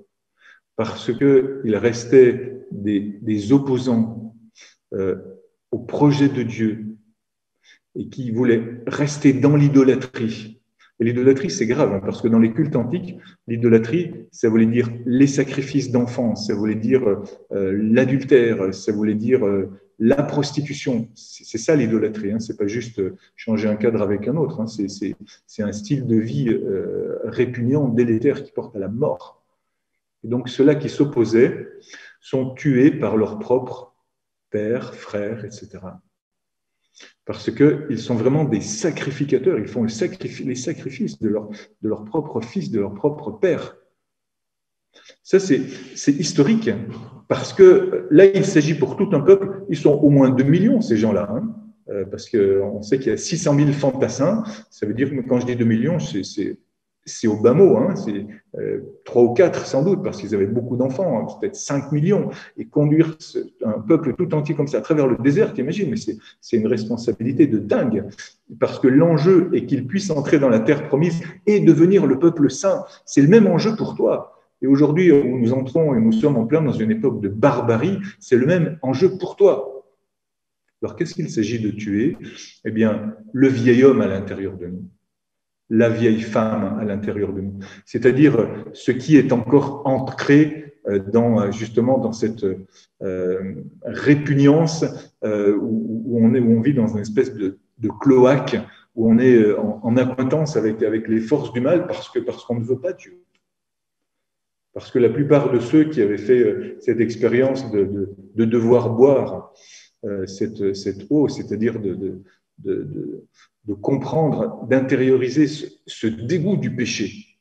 parce qu'il restait des opposants au projet de Dieu et qui voulaient rester dans l'idolâtrie. Et l'idolâtrie, c'est grave, hein, parce que dans les cultes antiques, l'idolâtrie, ça voulait dire les sacrifices d'enfants, ça voulait dire l'adultère, ça voulait dire la prostitution. C'est ça l'idolâtrie, hein, c'est pas juste changer un cadre avec un autre, hein, c'est un style de vie répugnant, délétère, qui porte à la mort. Et donc ceux-là qui s'opposaient sont tués par leurs propres pères, frères, etc. Parce qu'ils sont vraiment des sacrificateurs, ils font les sacrifices de leur propre fils, de leur propre père. Ça, c'est historique, parce que là, il s'agit pour tout un peuple, ils sont au moins 2 millions, ces gens-là, hein, parce qu'on sait qu'il y a 600 000 fantassins, ça veut dire que quand je dis 2 millions, c'est au bas mot, hein, c'est 3 ou 4 sans doute, parce qu'ils avaient beaucoup d'enfants, hein, peut-être 5 millions, et conduire un peuple tout entier comme ça à travers le désert, t'imagines, mais c'est une responsabilité de dingue, parce que l'enjeu est qu'ils puissent entrer dans la terre promise et devenir le peuple saint. C'est le même enjeu pour toi. Et aujourd'hui, où nous entrons et nous sommes en plein dans une époque de barbarie, c'est le même enjeu pour toi. Alors, qu'est-ce qu'il s'agit de tuer? Eh bien, le vieil homme à l'intérieur de nous, la vieille femme à l'intérieur de nous, c'est-à-dire ce qui est encore ancré justement dans cette répugnance où on vit dans une espèce de cloaque, où on est en acquaintance avec les forces du mal parce qu'on ne veut pas Dieu. Parce que la plupart de ceux qui avaient fait cette expérience de devoir boire cette eau, c'est-à-dire de comprendre, d'intérioriser ce dégoût du péché,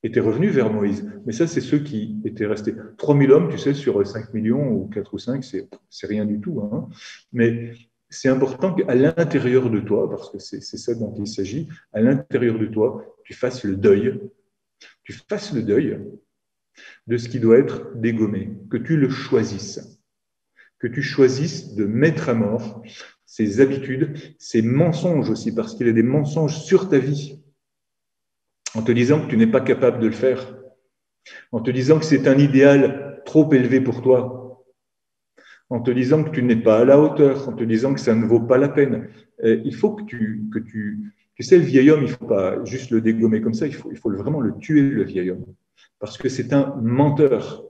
étaient revenus vers Moïse. Mais ça, c'est ceux qui étaient restés. 3000 hommes, tu sais, sur 5 millions ou 4 ou 5, c'est rien du tout. Hein. Mais c'est important qu'à l'intérieur de toi, parce que c'est ça dont il s'agit, à l'intérieur de toi, tu fasses le deuil. Tu fasses le deuil de ce qui doit être dégommé, que tu le choisisses, que tu choisisses de mettre à mort ces habitudes, ces mensonges aussi, parce qu'il y a des mensonges sur ta vie, en te disant que tu n'es pas capable de le faire, en te disant que c'est un idéal trop élevé pour toi, en te disant que tu n'es pas à la hauteur, en te disant que ça ne vaut pas la peine. Il faut que tu sais, le vieil homme, il ne faut pas juste le dégommer comme ça, il faut vraiment le tuer, le vieil homme. Parce que c'est un menteur.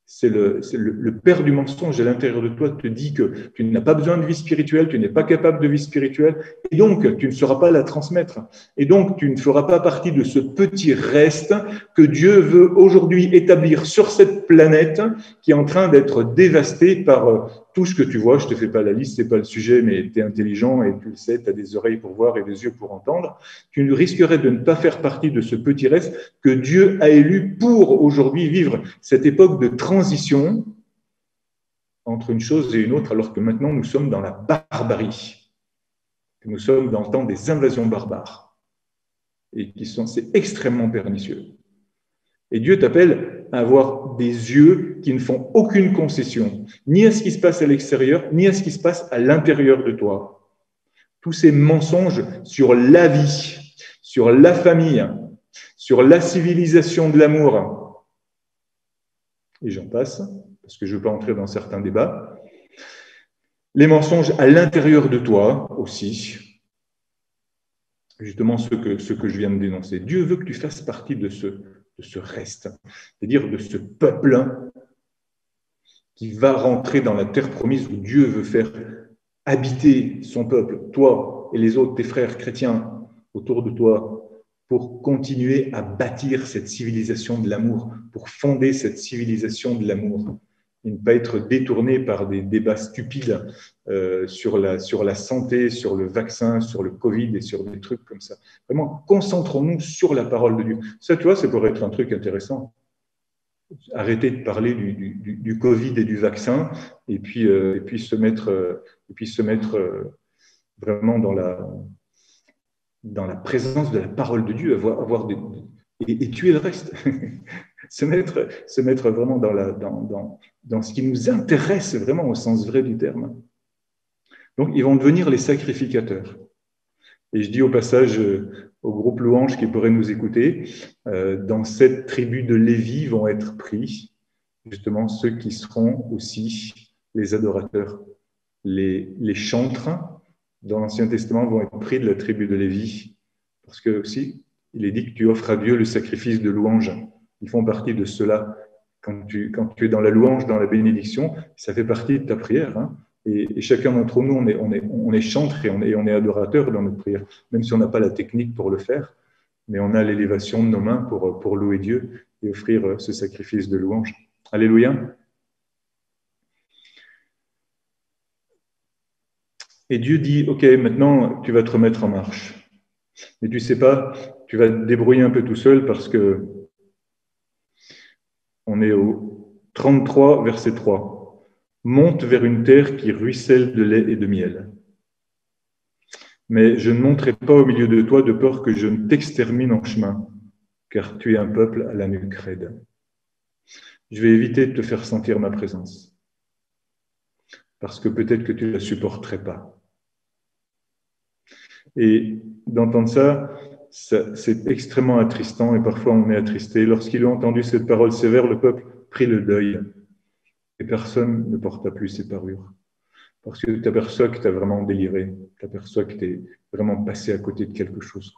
C'est le père du mensonge à l'intérieur de toi te dit que tu n'as pas besoin de vie spirituelle, tu n'es pas capable de vie spirituelle, et donc tu ne sauras pas la transmettre. Et donc tu ne feras pas partie de ce petit reste que Dieu veut aujourd'hui établir sur cette planète qui est en train d'être dévastée par tout ce que tu vois. Je ne te fais pas la liste, ce n'est pas le sujet, mais tu es intelligent et tu le sais, tu as des oreilles pour voir et des yeux pour entendre. Tu risquerais de ne pas faire partie de ce petit reste que Dieu a élu pour aujourd'hui vivre cette époque de transition entre une chose et une autre, alors que maintenant nous sommes dans la barbarie. Nous sommes dans le temps des invasions barbares. Et c'est extrêmement pernicieux. Et Dieu t'appelle à avoir des yeux qui ne font aucune concession, ni à ce qui se passe à l'extérieur, ni à ce qui se passe à l'intérieur de toi. Tous ces mensonges sur la vie, sur la famille, sur la civilisation de l'amour, et j'en passe, parce que je ne veux pas entrer dans certains débats, les mensonges à l'intérieur de toi aussi, justement ce que je viens de dénoncer. Dieu veut que tu fasses partie de ce reste, c'est-à-dire de ce peuple qui va rentrer dans la terre promise où Dieu veut faire habiter son peuple, toi et les autres, tes frères chrétiens autour de toi, pour continuer à bâtir cette civilisation de l'amour, pour fonder cette civilisation de l'amour, et ne pas être détourné par des débats stupides sur la santé, sur le vaccin, sur le Covid et sur des trucs comme ça. Vraiment, concentrons-nous sur la parole de Dieu. Ça, tu vois, ça pourrait être un truc intéressant. Arrêter de parler du Covid et du vaccin et puis se mettre vraiment dans la présence de la parole de Dieu, et tuer le reste. se mettre vraiment dans ce qui nous intéresse vraiment au sens vrai du terme. Donc, ils vont devenir les sacrificateurs. Et je dis au passage au groupe Louange qui pourrait nous écouter, dans cette tribu de Lévi vont être pris justement ceux qui seront aussi les adorateurs. Les chantres dans l'Ancien Testament vont être pris de la tribu de Lévi, parce que aussi, il est dit que tu offres à Dieu le sacrifice de louange. Ils font partie de cela. Quand tu es dans la louange, dans la bénédiction, ça fait partie de ta prière. Hein. Et chacun d'entre nous, on est chantre et on est adorateur dans notre prière, même si on n'a pas la technique pour le faire, mais on a l'élévation de nos mains pour louer Dieu et offrir ce sacrifice de louange. Alléluia. Et Dieu dit, OK, maintenant, tu vas te remettre en marche. Mais tu sais pas, tu vas te débrouiller un peu tout seul parce que on est au 33, verset 3. Monte vers une terre qui ruisselle de lait et de miel. Mais je ne monterai pas au milieu de toi de peur que je ne t'extermine en chemin, car tu es un peuple à la nuque raide. Je vais éviter de te faire sentir ma présence, parce que peut-être que tu ne la supporterais pas. Et d'entendre ça, c'est extrêmement attristant, et parfois on est attristé. Lorsqu'ils ont entendu cette parole sévère, le peuple prit le deuil, et personne ne porta plus ses parures. Parce que tu aperçois que tu as vraiment déliré, tu aperçois que tu es vraiment passé à côté de quelque chose.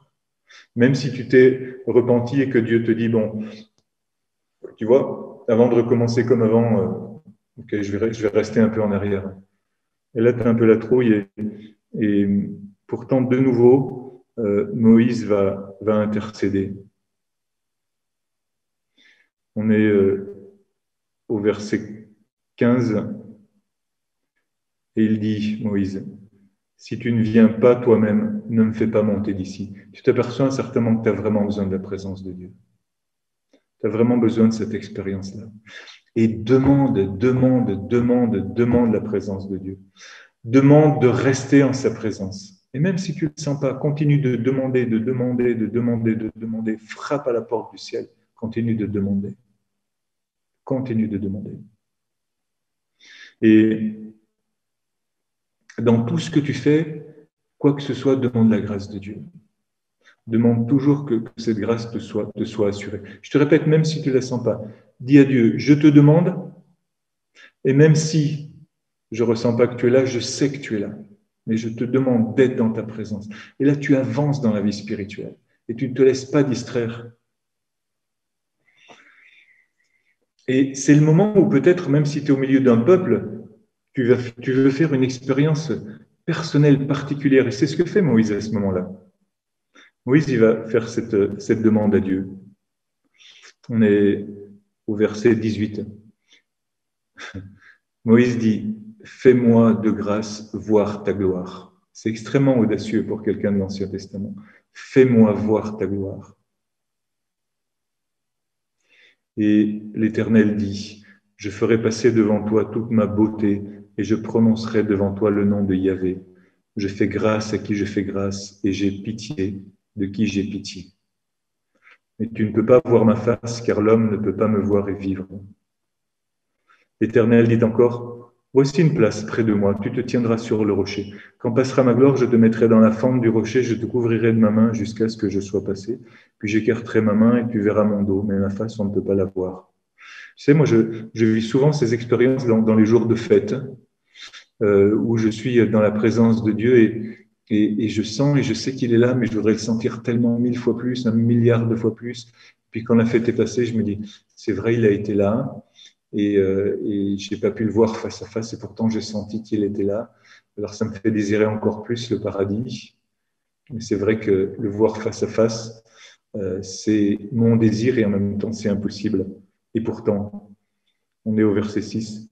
Même si tu t'es repenti et que Dieu te dit, bon, tu vois, avant de recommencer comme avant, ok, je vais rester un peu en arrière. Et là, tu as un peu la trouille et pourtant, de nouveau, Moïse va intercéder. On est au verset 15 et il dit, Moïse, si tu ne viens pas toi-même, ne me fais pas monter d'ici. Tu t'aperçois certainement que tu as vraiment besoin de la présence de Dieu. Tu as vraiment besoin de cette expérience-là. Et demande la présence de Dieu. Demande de rester en sa présence. Et même si tu ne le sens pas, continue de demander. Frappe à la porte du ciel. Continue de demander. Continue de demander. Et dans tout ce que tu fais, quoi que ce soit, demande la grâce de Dieu. Demande toujours que cette grâce te soit assurée. Je te répète, même si tu ne la sens pas, dis à Dieu, je te demande, et même si je ne ressens pas que tu es là, je sais que tu es là. Mais je te demande d'être dans ta présence. Et là, tu avances dans la vie spirituelle. Et tu ne te laisses pas distraire. Et c'est le moment où peut-être, même si tu es au milieu d'un peuple, tu veux faire une expérience personnelle, particulière. Et c'est ce que fait Moïse à ce moment-là. Moïse, il va faire cette demande à Dieu. On est au verset 18. Moïse dit, fais-moi de grâce voir ta gloire. C'est extrêmement audacieux pour quelqu'un de l'Ancien Testament. Fais-moi voir ta gloire. Et l'Éternel dit, je ferai passer devant toi toute ma beauté et je prononcerai devant toi le nom de Yahvé. Je fais grâce à qui je fais grâce et j'ai pitié de qui j'ai pitié. Mais tu ne peux pas voir ma face car l'homme ne peut pas me voir et vivre. L'Éternel dit encore, voici une place près de moi, tu te tiendras sur le rocher. Quand passera ma gloire, je te mettrai dans la fente du rocher, je te couvrirai de ma main jusqu'à ce que je sois passé. Puis j'écarterai ma main et tu verras mon dos, mais ma face, on ne peut pas la voir. Tu sais, moi, je vis souvent ces expériences dans les jours de fête, où je suis dans la présence de Dieu et je sens et je sais qu'il est là, mais je voudrais le sentir tellement 1000 fois plus, 1 milliard de fois plus. Puis quand la fête est passée, je me dis, c'est vrai, il a été là, et je n'ai pas pu le voir face à face, et pourtant j'ai senti qu'il était là. Alors ça me fait désirer encore plus le paradis. Mais c'est vrai que le voir face à face, c'est mon désir et en même temps c'est impossible. Et pourtant, on est au verset 6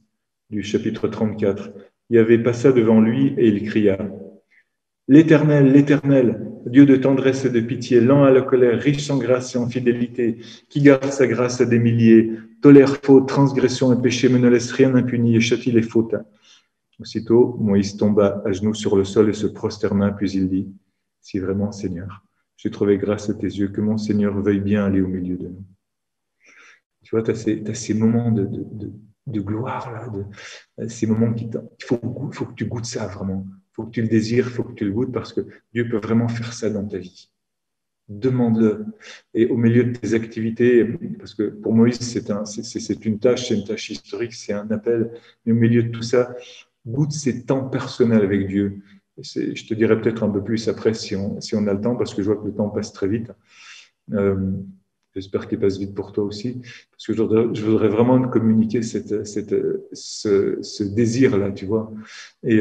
du chapitre 34. Yahvé passa devant lui et il cria, l'Éternel, l'Éternel, Dieu de tendresse et de pitié, lent à la colère, riche en grâce et en fidélité, qui garde sa grâce à des milliers, tolère faute, transgression et péché, mais ne laisse rien impuni et châtie les fautes. Aussitôt, Moïse tomba à genoux sur le sol et se prosterna, puis il dit, si vraiment, Seigneur, j'ai trouvé grâce à tes yeux, que mon Seigneur veuille bien aller au milieu de nous. Tu vois, tu as ces moments de gloire, là, ces moments il faut que tu goûtes ça vraiment. Il faut que tu le désires, il faut que tu le goûtes parce que Dieu peut vraiment faire ça dans ta vie. Demande-le. Et au milieu de tes activités, parce que pour Moïse, c'est une tâche historique, c'est un appel. Mais au milieu de tout ça, goûte ces temps personnels avec Dieu. Je te dirai peut-être un peu plus après si on a le temps, parce que je vois que le temps passe très vite. J'espère qu'il passe vite pour toi aussi, parce que je voudrais vraiment te communiquer ce désir-là, tu vois. Et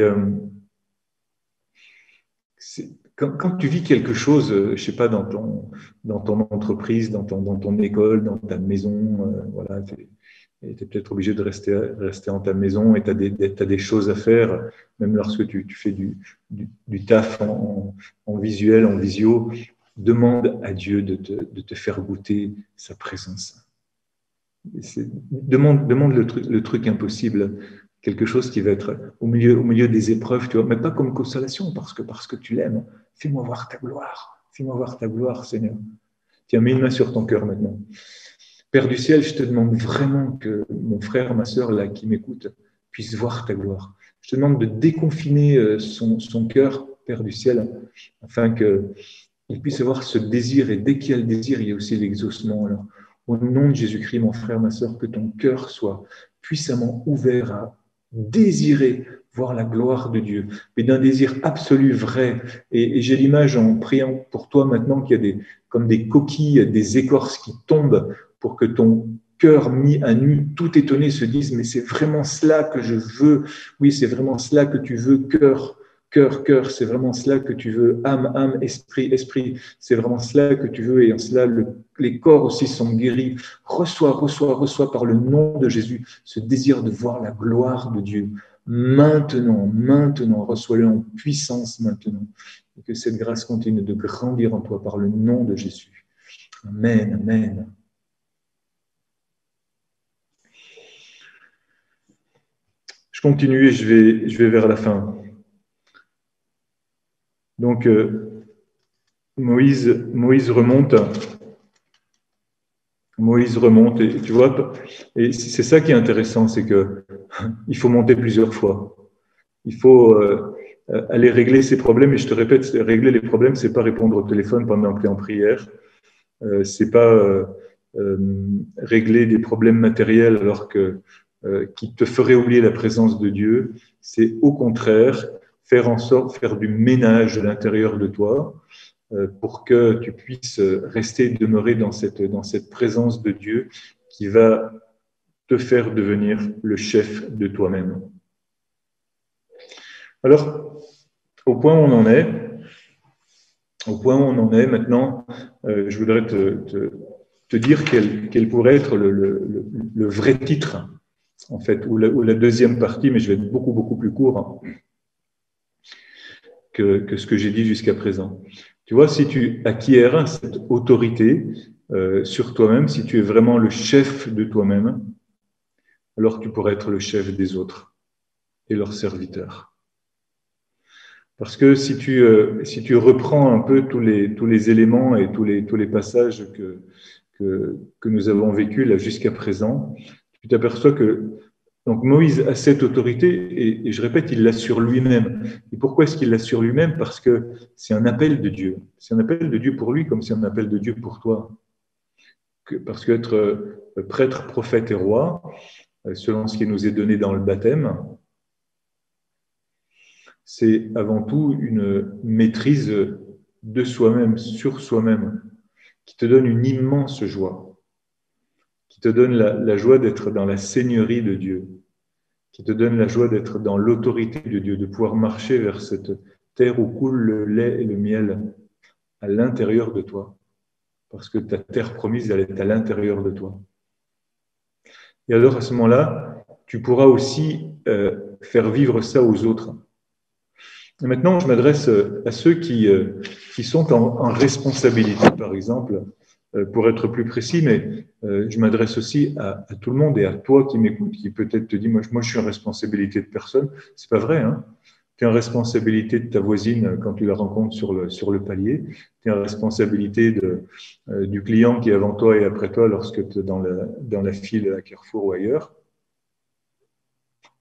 quand tu vis quelque chose, je sais pas, dans ton entreprise, dans ton école, dans ta maison, voilà, et tu es peut-être obligé de rester en ta maison et tu as des choses à faire, même lorsque tu fais du taf en visuel, en visio. Demande à Dieu de te faire goûter sa présence. Demande le truc impossible, quelque chose qui va être au milieu des épreuves, tu vois, mais pas comme consolation, parce que tu l'aimes. Fais-moi voir ta gloire, Seigneur. Tiens, mets une main sur ton cœur maintenant. Père du ciel, je te demande vraiment que mon frère, ma sœur, là, qui m'écoute, puisse voir ta gloire. Je te demande de déconfiner son cœur, Père du ciel, afin qu'il puisse avoir ce désir, et dès qu'il y a le désir, il y a aussi l'exaucement. Alors, au nom de Jésus-Christ, mon frère, ma sœur, que ton cœur soit puissamment ouvert à désirer voir la gloire de Dieu, mais d'un désir absolu, vrai. Et j'ai l'image en priant pour toi maintenant qu'il y a comme des coquilles, des écorces qui tombent pour que ton cœur mis à nu, tout étonné, se dise, mais c'est vraiment cela que je veux. Oui, c'est vraiment cela que tu veux, cœur. Cœur, c'est vraiment cela que tu veux. Âme, esprit, c'est vraiment cela que tu veux. Et en cela, les corps aussi sont guéris. Reçois par le nom de Jésus ce désir de voir la gloire de Dieu. Maintenant, reçois-le en puissance maintenant. Et que cette grâce continue de grandir en toi par le nom de Jésus. Amen. Je continue et je vais vers la fin. Donc, Moïse remonte et tu vois, et c'est ça qui est intéressant, c'est que il faut monter plusieurs fois. Il faut aller régler ses problèmes. Et je te répète, régler les problèmes, c'est pas répondre au téléphone pendant que tu es en prière. C'est pas régler des problèmes matériels alors qui te ferait oublier la présence de Dieu. C'est au contraire faire du ménage à l'intérieur de toi pour que tu puisses rester et demeurer dans cette présence de Dieu qui va te faire devenir le chef de toi-même. Alors, au point où on en est maintenant, je voudrais te dire quel pourrait être le vrai titre, en fait, ou la deuxième partie, mais je vais être beaucoup plus court que ce que j'ai dit jusqu'à présent. Tu vois, si tu acquiers cette autorité sur toi-même, si tu es vraiment le chef de toi-même, alors tu pourrais être le chef des autres et leurs serviteurs. Parce que si tu reprends un peu tous les éléments et tous les passages que nous avons vécus là jusqu'à présent, tu t'aperçois que donc Moïse a cette autorité et je répète, il l'a sur lui-même. Et pourquoi est-ce qu'il l'a sur lui-même? Parce que c'est un appel de Dieu. C'est un appel de Dieu pour lui comme c'est un appel de Dieu pour toi. Parce qu'être prêtre, prophète et roi, selon ce qui nous est donné dans le baptême, c'est avant tout une maîtrise de soi-même, sur soi-même, qui te donne une immense joie, qui te donne la joie d'être dans la seigneurie de Dieu, qui te donne la joie d'être dans l'autorité de Dieu, de pouvoir marcher vers cette terre où coule le lait et le miel à l'intérieur de toi, parce que ta terre promise, elle est à l'intérieur de toi. Et alors, à ce moment-là, tu pourras aussi faire vivre ça aux autres. Et maintenant, je m'adresse à ceux qui sont en responsabilité, par exemple, pour être plus précis, mais je m'adresse aussi à tout le monde et à toi qui m'écoute, qui peut-être te dit, moi je suis en responsabilité de personne. C'est pas vrai, hein. Tu es en responsabilité de ta voisine quand tu la rencontres sur le palier. Tu es en responsabilité du client qui est avant toi et après toi lorsque tu es dans la file à Carrefour ou ailleurs.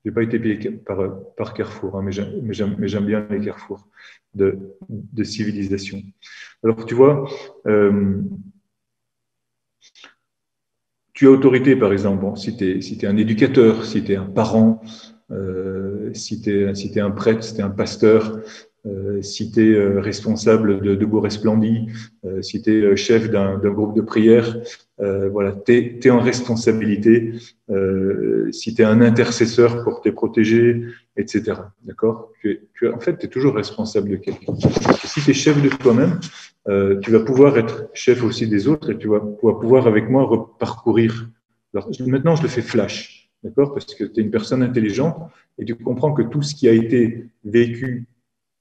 Je n'ai pas été payé par Carrefour, hein, mais j'aime bien les Carrefours de civilisation. Alors, tu vois, tu as autorité, par exemple, bon, si tu es un éducateur, si tu es un parent, si tu es un prêtre, si tu es un pasteur, si tu es responsable de Bourg Esplendie, si tu es chef d'un groupe de prière, voilà, tu es en responsabilité. Si tu es un intercesseur pour te protéger, etc. D'accord? En fait, tu es toujours responsable de quelqu'un. Et si tu es chef de toi-même, tu vas pouvoir être chef aussi des autres et tu vas pouvoir avec moi parcourir Alors, maintenant, je le fais flash, d'accord? Parce que tu es une personne intelligente et tu comprends que tout ce qui a été vécu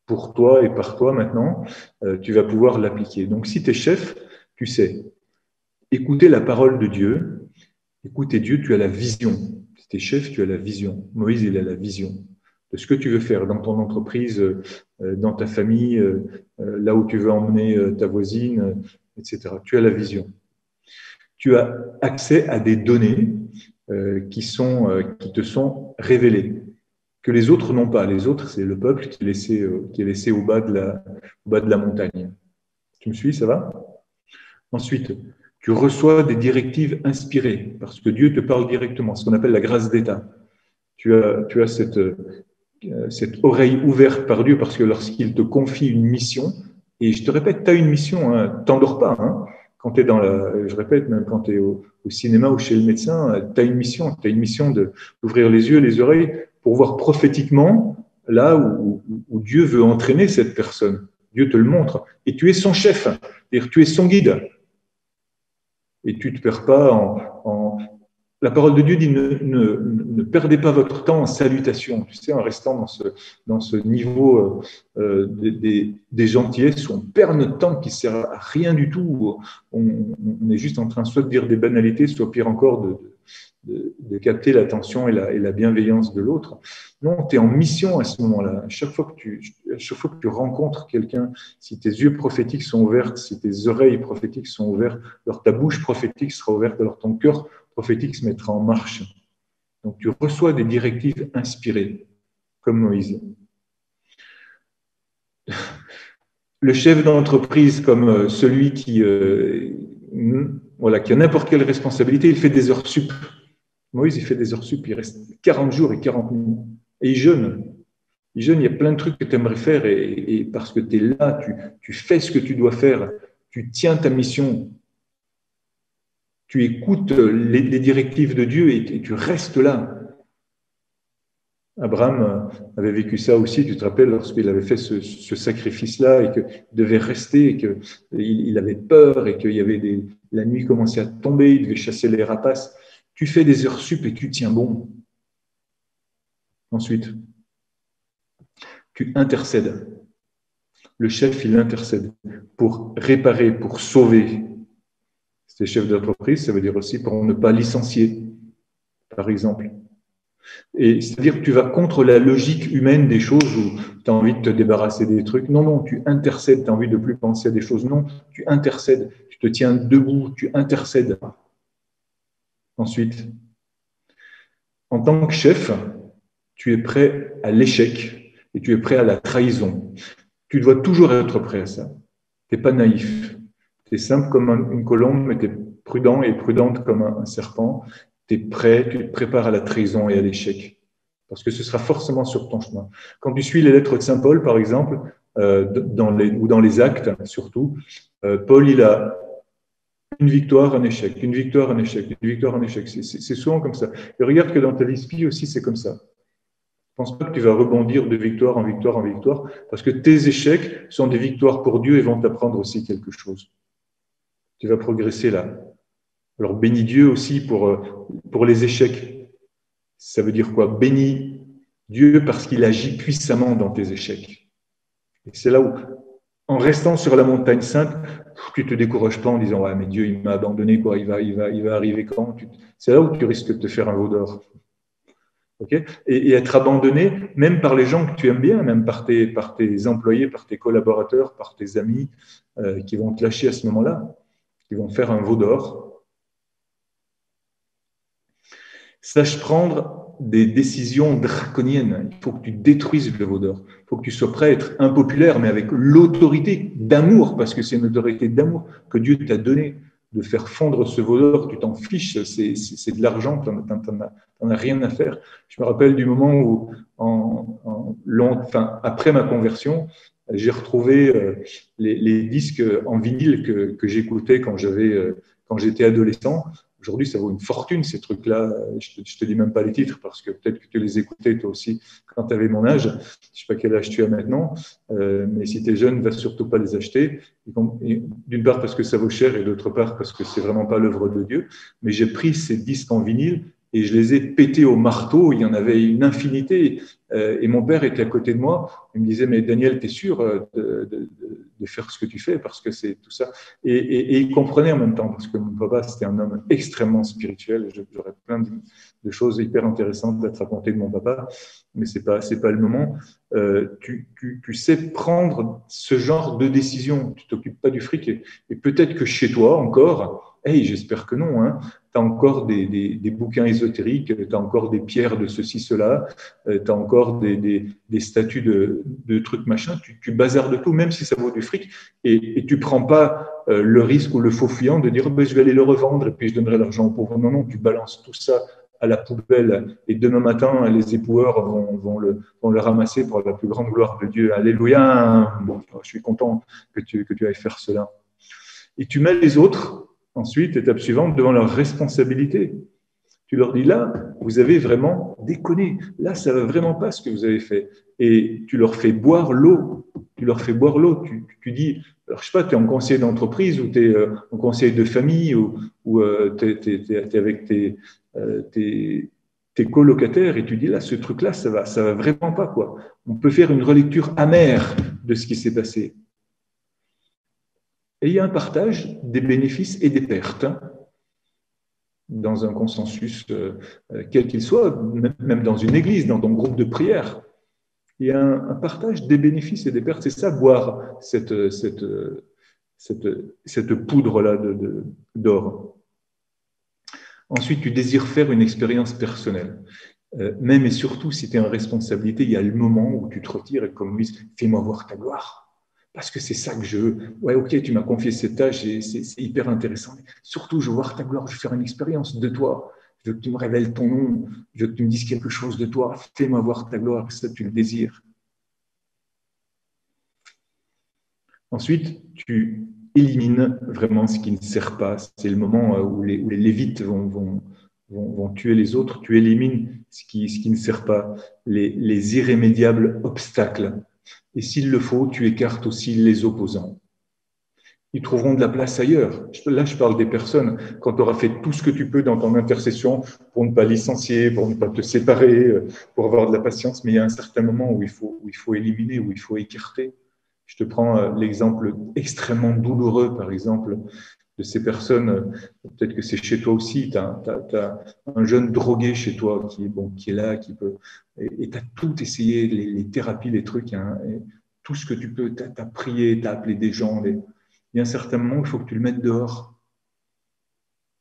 pour toi et par toi maintenant, tu vas pouvoir l'appliquer. Donc, si tu es chef, tu sais, écouter la parole de Dieu, écouter Dieu, tu as la vision. Si tu es chef, tu as la vision. Moïse, il a la vision de ce que tu veux faire dans ton entreprise, dans ta famille, là où tu veux emmener ta voisine, etc. Tu as la vision. Tu as accès à des données qui te sont révélées, que les autres n'ont pas. Les autres, c'est le peuple qui est laissé au bas de la montagne. Tu me suis, ça va? Ensuite, tu reçois des directives inspirées, parce que Dieu te parle directement, ce qu'on appelle la grâce d'État. Tu as cette oreille ouverte par Dieu, parce que lorsqu'il te confie une mission, et je te répète, tu as une mission, hein, t'endors pas, hein, quand tu es je répète, même quand tu es au cinéma ou chez le médecin, tu as une mission d'ouvrir les yeux, les oreilles, pour voir prophétiquement là où Dieu veut entraîner cette personne. Dieu te le montre. Et tu es son chef, c'est-à-dire tu es son guide. Et tu ne te perds pas La parole de Dieu dit ne perdez pas votre temps en salutations, tu sais, en restant dans ce niveau des gentillesses où on perd notre temps qui ne sert à rien du tout. On est juste en train soit de dire des banalités, soit pire encore de capter l'attention et la bienveillance de l'autre. Non, tu es en mission à ce moment-là. À chaque fois que tu rencontres quelqu'un, si tes yeux prophétiques sont ouverts, si tes oreilles prophétiques sont ouvertes, alors ta bouche prophétique sera ouverte, alors ton cœur prophétique se mettra en marche. Donc tu reçois des directives inspirées, comme Moïse. Le chef d'entreprise, comme celui qui a n'importe quelle responsabilité, il fait des heures sup. Moïse, il fait des heures sup, il reste 40 jours et 40 nuits. Et il jeûne. Il y a plein de trucs que tu aimerais faire et parce que tu es là, tu fais ce que tu dois faire, tu tiens ta mission, tu écoutes les directives de Dieu et tu restes là. Abraham avait vécu ça aussi, tu te rappelles, lorsqu'il avait fait ce sacrifice-là et qu'il devait rester et qu'il avait peur et que la nuit commençait à tomber, il devait chasser les rapaces. Tu fais des heures sup et tu tiens bon. Ensuite, tu intercèdes. Le chef, il intercède pour réparer, pour sauver. C'est chef d'entreprise, ça veut dire aussi pour ne pas licencier, par exemple. Et c'est-à-dire que tu vas contre la logique humaine des choses où tu as envie de te débarrasser des trucs. Non, non, tu intercèdes, tu as envie de ne plus penser à des choses. Non, tu intercèdes, tu te tiens debout, tu intercèdes. Ensuite, en tant que chef, tu es prêt à l'échec et tu es prêt à la trahison. Tu dois toujours être prêt à ça. Tu n'es pas naïf. Tu es simple comme une colombe, mais tu es prudent et prudente comme un serpent. Tu es prêt, tu te prépares à la trahison et à l'échec. Parce que ce sera forcément sur ton chemin. Quand tu suis les lettres de Saint Paul, par exemple, ou dans les actes surtout, Paul, il a une victoire, un échec, une victoire, un échec, une victoire, un échec. C'est souvent comme ça. Et regarde que dans ta vie spirituelle aussi, c'est comme ça. Je ne pense pas que tu vas rebondir de victoire en victoire en victoire, parce que tes échecs sont des victoires pour Dieu et vont t'apprendre aussi quelque chose. Tu vas progresser là. Alors bénis Dieu aussi pour les échecs. Ça veut dire quoi? Bénis Dieu parce qu'il agit puissamment dans tes échecs. Et c'est là où, en restant sur la montagne sainte, tu ne te décourages pas en disant « Ouais, mais Dieu, il m'a abandonné, quoi. Il va arriver quand ?» C'est là où tu risques de te faire un veau d'or. Okay, et être abandonné, même par les gens que tu aimes bien, même par tes employés, par tes collaborateurs, par tes amis, qui vont te lâcher à ce moment-là, qui vont faire un veau d'or. Sache prendre des décisions draconiennes. Il faut que tu détruises le veau d'or. Il faut que tu sois prêt à être impopulaire, mais avec l'autorité d'amour, parce que c'est une autorité d'amour que Dieu t'a donnée, de faire fondre ce veau d'or. Tu t'en fiches, c'est de l'argent, tu n'en as rien à faire. Je me rappelle du moment où, après ma conversion, j'ai retrouvé les disques en vinyle que j'écoutais quand j'étais adolescent. Aujourd'hui, ça vaut une fortune, ces trucs-là. Je te dis même pas les titres parce que peut-être que tu les écoutais toi aussi quand tu avais mon âge. Je ne sais pas quel âge tu as maintenant, mais si tu es jeune, ne va surtout pas les acheter. D'une part parce que ça vaut cher et d'autre part parce que c'est vraiment pas l'œuvre de Dieu. Mais j'ai pris ces disques en vinyle et je les ai pétés au marteau. Il y en avait une infinité. Et mon père était à côté de moi. Il me disait, mais Daniel, tu es sûr de faire ce que tu fais parce que c'est tout ça. Et il comprenait en même temps parce que mon papa, c'était un homme extrêmement spirituel. J'aurais plein de choses hyper intéressantes à te raconter de mon papa, mais c'est pas le moment. Tu sais prendre ce genre de décision. Tu t'occupes pas du fric. Et peut-être que chez toi encore, hey, j'espère que non, hein, tu as encore des bouquins ésotériques, tu as encore des pierres de ceci, cela, tu as encore des statues de trucs machin, tu bazardes de tout, même si ça vaut du fric, et tu prends pas le risque ou le faux fuyant de dire je vais aller le revendre et puis je donnerai l'argent aux pauvres. Non, non, tu balances tout ça à la poubelle et demain matin, les époueurs vont le ramasser pour la plus grande gloire de Dieu. Alléluia. Bon, je suis content que tu ailles faire cela. Et tu mets les autres, ensuite, étape suivante, devant leurs responsabilités. Tu leur dis là, vous avez vraiment déconné. Là, ça ne va vraiment pas ce que vous avez fait. Et tu leur fais boire l'eau. Tu leur fais boire l'eau. Tu dis, alors, je ne sais pas, tu es en conseil d'entreprise ou tu es en conseil de famille ou tu es avec tes colocataires et tu dis là, ce truc-là, ça va vraiment pas, quoi. On peut faire une relecture amère de ce qui s'est passé. Et il y a un partage des bénéfices et des pertes dans un consensus, quel qu'il soit, même dans une église, dans ton groupe de prière. Il y a un partage des bénéfices et des pertes. C'est ça, boire cette poudre-là d'or. Ensuite, tu désires faire une expérience personnelle. Même et surtout, si tu es en responsabilité, il y a le moment où tu te retires et comme Moïse, fais-moi voir ta gloire. Parce que c'est ça que je veux. Ouais, ok, tu m'as confié cette tâche et c'est hyper intéressant. Mais surtout, je veux voir ta gloire, je veux faire une expérience de toi. Je veux que tu me révèles ton nom, je veux que tu me dises quelque chose de toi. Fais-moi voir ta gloire, ça tu le désires. Ensuite, tu élimines vraiment ce qui ne sert pas. C'est le moment où les Lévites vont tuer les autres. Tu élimines ce qui ne sert pas, les irrémédiables obstacles. Et s'il le faut, tu écartes aussi les opposants. Ils trouveront de la place ailleurs. Là, je parle des personnes. Quand tu auras fait tout ce que tu peux dans ton intercession pour ne pas licencier, pour ne pas te séparer, pour avoir de la patience, mais il y a un certain moment où il faut éliminer, où il faut écarter. Je te prends l'exemple extrêmement douloureux, par exemple, de ces personnes. Peut-être que c'est chez toi aussi. Tu as un jeune drogué chez toi qui est là, qui peut. Et tu as tout essayé, les thérapies, les trucs, hein, et tout ce que tu peux. Tu as prié, tu as appelé des gens. Il y a un certain moment où il faut que tu le mettes dehors.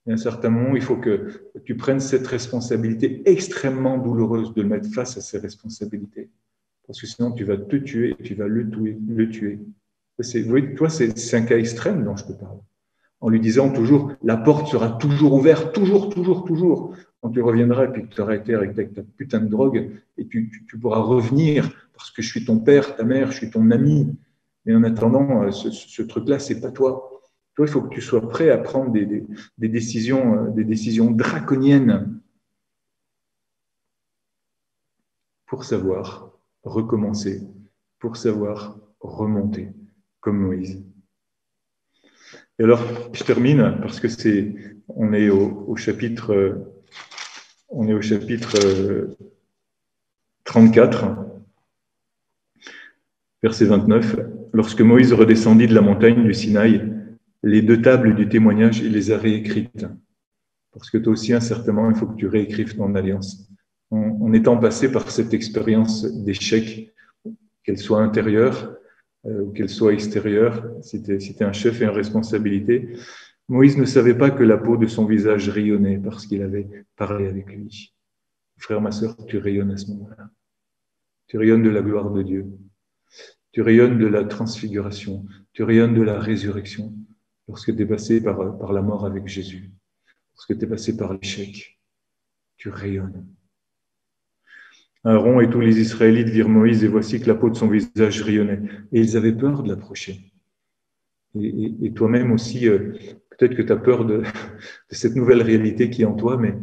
Il y a un certain moment où il faut que tu prennes cette responsabilité extrêmement douloureuse de le mettre face à ses responsabilités. Parce que sinon, tu vas te tuer et tu vas le tuer. Vous voyez, toi, c'est un cas extrême dont je te parle. En lui disant toujours, la porte sera toujours ouverte, toujours, toujours, toujours. Quand tu reviendras et puis que tu auras été avec ta putain de drogue, et tu pourras revenir parce que je suis ton père, ta mère, je suis ton ami. Mais en attendant, ce truc-là, c'est pas toi. Toi, il faut que tu sois prêt à prendre des décisions draconiennes pour savoir recommencer, pour savoir remonter, comme Moïse. Et alors, je termine parce que on est au chapitre 34, verset 29. Lorsque Moïse redescendit de la montagne du Sinaï, les 2 tables du témoignage, il les a réécrites. Parce que toi aussi, certainement, il faut que tu réécrives ton alliance. En étant passé par cette expérience d'échec, qu'elle soit intérieure ou qu'elle soit extérieure, si tu es un chef et une responsabilité, Moïse ne savait pas que la peau de son visage rayonnait parce qu'il avait parlé avec lui. Frère, ma sœur, tu rayonnes à ce moment-là. Tu rayonnes de la gloire de Dieu. Tu rayonnes de la transfiguration. Tu rayonnes de la résurrection lorsque tu es passé par la mort avec Jésus. Lorsque tu es passé par l'échec. Tu rayonnes. Aaron et tous les Israélites virent Moïse et voici que la peau de son visage rayonnait. Et ils avaient peur de l'approcher. Et toi-même aussi, Peut-être que tu as peur de cette nouvelle réalité qui est en toi, mais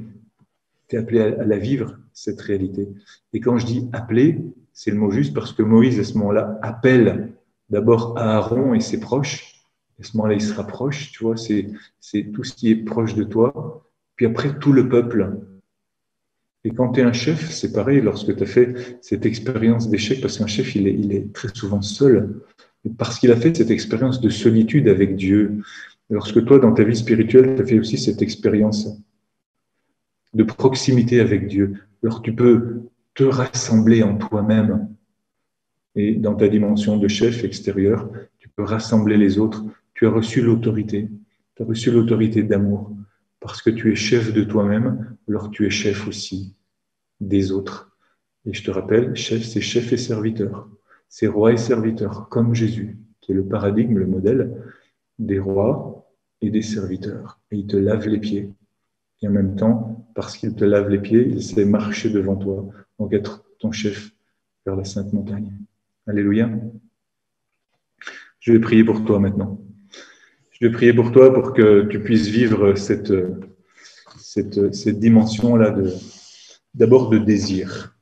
tu es appelé à la vivre, cette réalité. Et quand je dis appeler, c'est le mot juste parce que Moïse, à ce moment-là, appelle d'abord Aaron et ses proches. À ce moment-là, il se rapproche, tu vois, c'est tout ce qui est proche de toi. Puis après, tout le peuple. Et quand tu es un chef, c'est pareil, lorsque tu as fait cette expérience d'échec, parce qu'un chef, il est très souvent seul, parce qu'il a fait cette expérience de solitude avec Dieu. Lorsque toi, dans ta vie spirituelle, tu as fait aussi cette expérience de proximité avec Dieu, alors tu peux te rassembler en toi-même. Et dans ta dimension de chef extérieur, tu peux rassembler les autres. Tu as reçu l'autorité. Tu as reçu l'autorité d'amour. Parce que tu es chef de toi-même, alors tu es chef aussi des autres. Et je te rappelle, chef, c'est chef et serviteur. C'est roi et serviteur, comme Jésus, qui est le paradigme, le modèle des rois et des serviteurs. Et il te lave les pieds. Et en même temps, parce qu'il te lave les pieds, il sait marcher devant toi, donc être ton chef vers la Sainte Montagne. Alléluia. Je vais prier pour toi maintenant. Je vais prier pour toi pour que tu puisses vivre cette dimension-là d'abord de désir.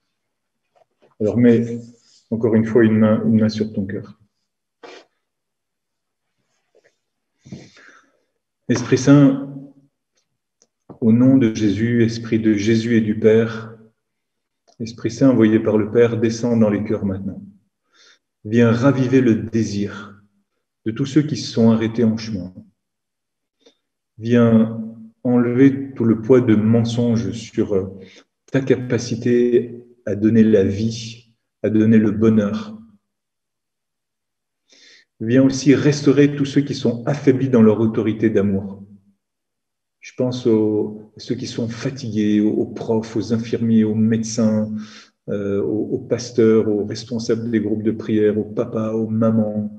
Alors mets encore une fois une main sur ton cœur. Esprit Saint, au nom de Jésus, Esprit de Jésus et du Père, Esprit Saint envoyé par le Père, descend dans les cœurs maintenant. Viens raviver le désir de tous ceux qui se sont arrêtés en chemin. Viens enlever tout le poids de mensonges sur ta capacité à donner la vie, à donner le bonheur. Viens aussi restaurer tous ceux qui sont affaiblis dans leur autorité d'amour. Je pense à ceux qui sont fatigués, aux profs, aux infirmiers, aux médecins, aux pasteurs, aux responsables des groupes de prière, aux papas, aux mamans,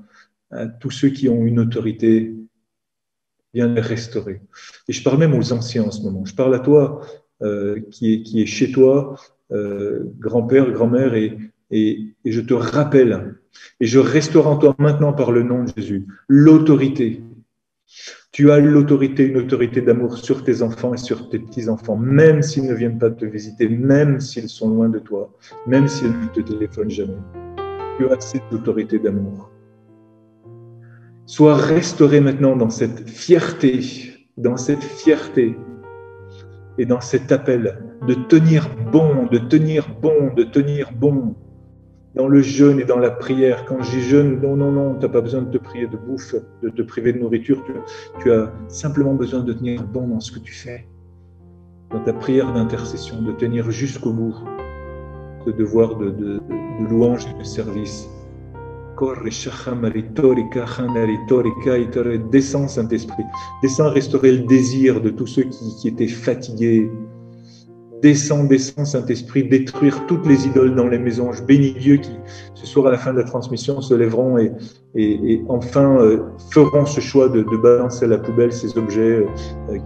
à tous ceux qui ont une autorité. Viens les restaurer. Et je parle même aux anciens en ce moment. Je parle à toi qui est chez toi, grand-père, grand-mère, et je te rappelle, et je restaure en toi maintenant par le nom de Jésus, l'autorité. Tu as l'autorité, une autorité d'amour sur tes enfants et sur tes petits-enfants, même s'ils ne viennent pas te visiter, même s'ils sont loin de toi, même s'ils ne te téléphonent jamais. Tu as cette autorité d'amour. Sois restauré maintenant dans cette fierté et dans cet appel de tenir bon, de tenir bon, de tenir bon dans le jeûne et dans la prière. Quand je dis jeûne, non, tu n'as pas besoin de te prier de bouffe, de te priver de nourriture. Tu as simplement besoin de tenir bon dans ce que tu fais, dans ta prière d'intercession, de tenir jusqu'au bout ce devoir de louange et de service. Descends, Saint-Esprit. Descends restaurer le désir de tous ceux qui étaient fatigués. Descends, Saint-Esprit, détruire toutes les idoles dans les maisons. Je bénis Dieu qui, ce soir à la fin de la transmission, se lèveront et enfin feront ce choix de balancer à la poubelle ces objets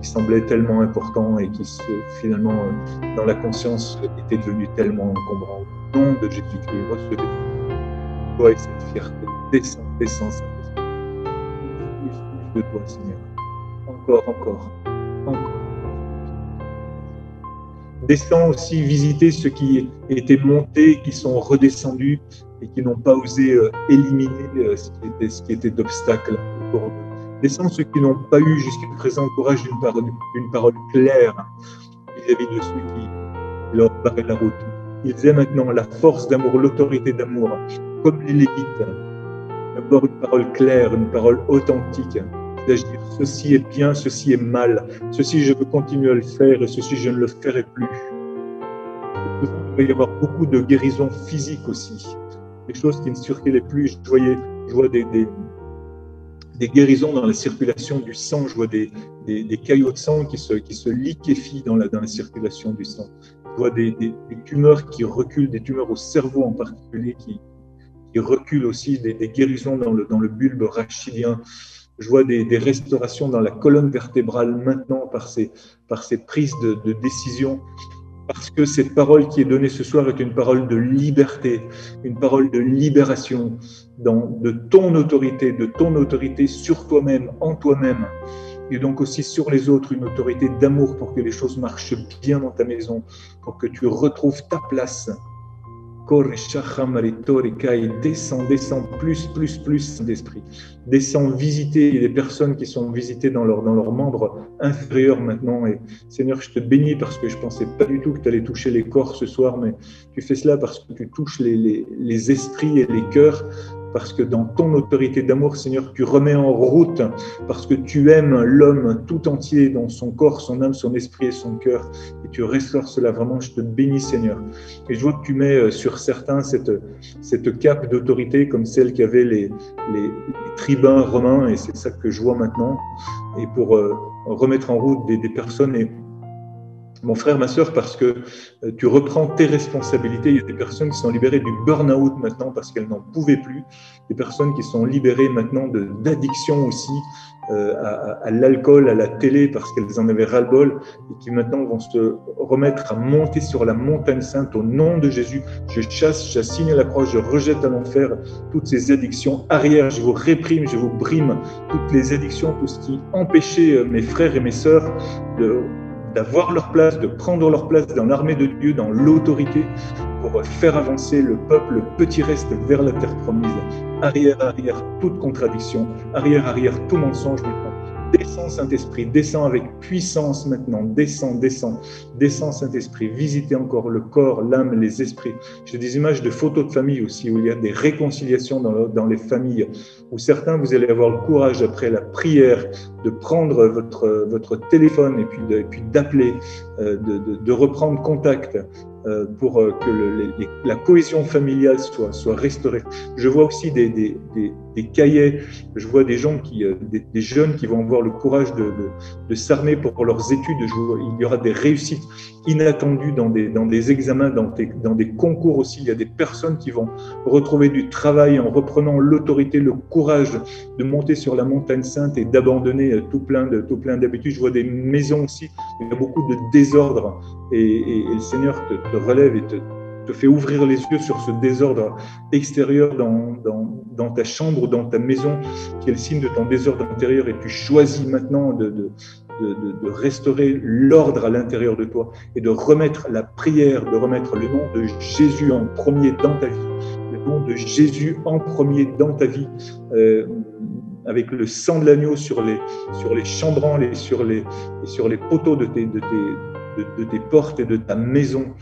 qui semblaient tellement importants et qui finalement, dans la conscience, étaient devenus tellement encombrants. Au nom de Jésus-Christ, recevez toi et cette fierté. Descends, Saint-Esprit. Plus de toi, Seigneur. Encore. Descends aussi visiter ceux qui étaient montés, qui sont redescendus et qui n'ont pas osé éliminer ce qui était d'obstacle pour eux. Descends ceux qui n'ont pas eu jusqu'à présent le courage d'une parole claire vis-à-vis de ceux qui leur barraient la route. Ils aient maintenant la force d'amour, l'autorité d'amour, comme les Lévites, d'avoir une parole claire, une parole authentique, c'est-à-dire ceci est bien, ceci est mal, ceci je veux continuer à le faire et ceci je ne le ferai plus. Il va y avoir beaucoup de guérisons physiques aussi, des choses qui ne circulaient plus. Je vois des guérisons dans la circulation du sang, je vois des caillots de sang qui se liquéfient dans la circulation du sang. Je vois des tumeurs qui reculent, des tumeurs au cerveau en particulier qui reculent aussi, des guérisons dans le bulbe rachidien. Je vois des restaurations dans la colonne vertébrale maintenant par ces prises de décision, parce que cette parole qui est donnée ce soir est une parole de liberté, une parole de libération de ton autorité sur toi-même, en toi-même. et donc aussi sur les autres une autorité d'amour pour que les choses marchent bien dans ta maison, pour que tu retrouves ta place. Descends, descends, plus, Saint-Esprit. Descends visiter les personnes qui sont visitées dans leurs membres inférieurs maintenant. Et Seigneur, je te bénis parce que je ne pensais pas du tout que tu allais toucher les corps ce soir, mais tu fais cela parce que tu touches les esprits et les cœurs, parce que dans ton autorité d'amour, Seigneur, tu remets en route, parce que tu aimes l'homme tout entier, dans son corps, son âme, son esprit et son cœur, et tu restaures cela. Vraiment, je te bénis, Seigneur. Et je vois que tu mets sur certains cette cape d'autorité comme celle qu'avaient les tribuns romains, et c'est ça que je vois maintenant, et pour remettre en route des personnes. Et mon frère, ma sœur, parce que tu reprends tes responsabilités. Il y a des personnes qui sont libérées du burn-out maintenant parce qu'elles n'en pouvaient plus. Des personnes qui sont libérées maintenant d'addiction aussi à l'alcool, à la télé, parce qu'elles en avaient ras-le-bol et qui maintenant vont se remettre à monter sur la montagne sainte au nom de Jésus. Je chasse, j'assigne à la croix, je rejette à l'enfer toutes ces addictions arrière. Je vous réprime, je vous brime toutes les addictions, tout ce qui empêchait mes frères et mes sœurs d'avoir leur place, de prendre leur place dans l'armée de Dieu, dans l'autorité, pour faire avancer le peuple, le petit reste vers la terre promise. Arrière, arrière, toute contradiction. Arrière, arrière, tout mensonge maintenant. Descends, Saint-Esprit, descends avec puissance maintenant. Descends, descends, descends, Saint-Esprit. Visitez encore le corps, l'âme, les esprits. J'ai des images de photos de famille aussi, où il y a des réconciliations dans les familles, où certains, vous allez avoir le courage, après la prière, de prendre votre téléphone et puis d'appeler, de reprendre contact pour que la cohésion familiale soit restaurée. Je vois aussi des cahiers, je vois des gens des jeunes qui vont avoir le courage de s'armer pour leurs études. Il y aura des réussites inattendues dans des examens, dans des concours aussi. Il y a des personnes qui vont retrouver du travail en reprenant l'autorité, le courage de monter sur la montagne sainte et d'abandonner tout plein d'habitudes. Je vois des maisons aussi, il y a beaucoup de désordre et le Seigneur te relève et te fait ouvrir les yeux sur ce désordre extérieur dans ta chambre, dans ta maison, qui est le signe de ton désordre intérieur, et tu choisis maintenant de restaurer l'ordre à l'intérieur de toi et de remettre la prière, de remettre le nom de Jésus en premier dans ta vie, le nom de Jésus en premier dans ta vie, avec le sang de l'agneau sur les chambranles et sur les poteaux de tes portes et de ta maison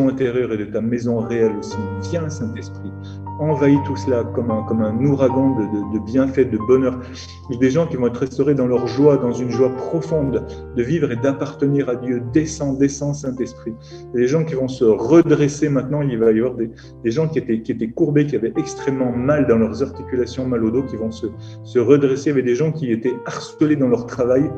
intérieure et de ta maison réelle aussi. Viens, Saint-Esprit, envahis tout cela comme un ouragan de bienfaits, de bonheur. Il y a des gens qui vont être restaurés dans leur joie, dans une joie profonde de vivre et d'appartenir à Dieu. Descends, Saint-Esprit. Il y a des gens qui vont se redresser maintenant. Il va y avoir des gens qui étaient courbés, qui avaient extrêmement mal dans leurs articulations, mal au dos, qui vont se redresser. Il y avait des gens qui étaient harcelés dans leur travail,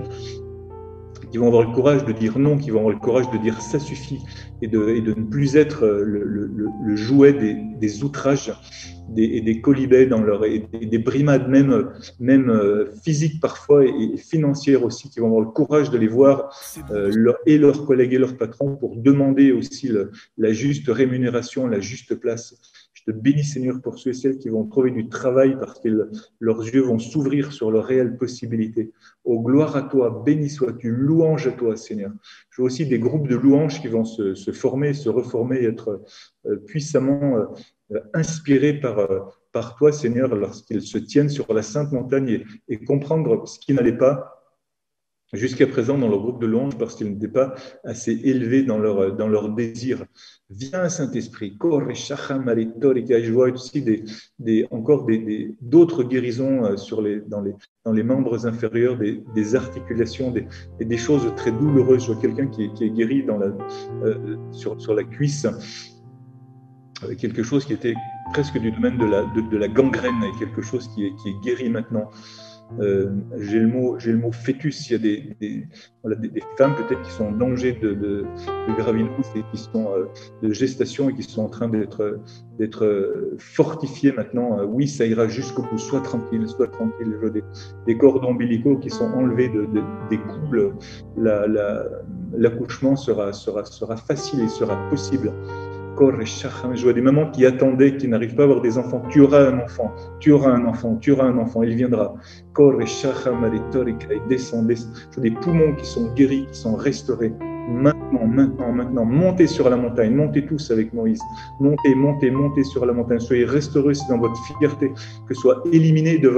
qui vont avoir le courage de dire non, qui vont avoir le courage de dire ça suffit, et de ne plus être le jouet des outrages et des colibets et des brimades, même physiques parfois et financières aussi, qui vont avoir le courage de les voir, leurs collègues et leurs patrons, pour demander aussi la juste rémunération, la juste place. Je te bénis, Seigneur, pour ceux et celles qui vont trouver du travail parce que leurs yeux vont s'ouvrir sur leurs réelles possibilités. Oh, gloire à toi, béni sois-tu, louange à toi, Seigneur. Je vois aussi des groupes de louanges qui vont se former, se reformer, être puissamment inspirés par toi, Seigneur, lorsqu'ils se tiennent sur la sainte montagne et comprendre ce qui n'allait pas jusqu'à présent dans leur groupe de louanges, parce qu'ils n'étaient pas assez élevés dans leur désir. Viens, Saint-Esprit. Je vois aussi encore d'autres guérisons dans les membres inférieurs, des articulations, des choses très douloureuses. Je vois quelqu'un qui est guéri sur la cuisse, avec quelque chose qui était presque du domaine de la gangrène, et quelque chose qui est guéri maintenant. J'ai le mot fœtus. Il y a des femmes peut-être qui sont en danger de gravidité et qui sont de gestation et qui sont en train d'être fortifiées maintenant. Oui, ça ira jusqu'au bout. Sois tranquille. Je vois des cordons ombilicaux qui sont enlevés des couples. L'accouchement sera facile et sera possible. Je vois des mamans qui attendaient, qui n'arrivent pas à avoir des enfants. Tu auras un enfant, tu auras un enfant, tu auras un enfant, il viendra. Descend. Je vois des poumons qui sont guéris, qui sont restaurés. Maintenant. Montez sur la montagne, montez tous avec Moïse. Montez sur la montagne. Soyez restaurés dans votre fierté, que soit éliminé de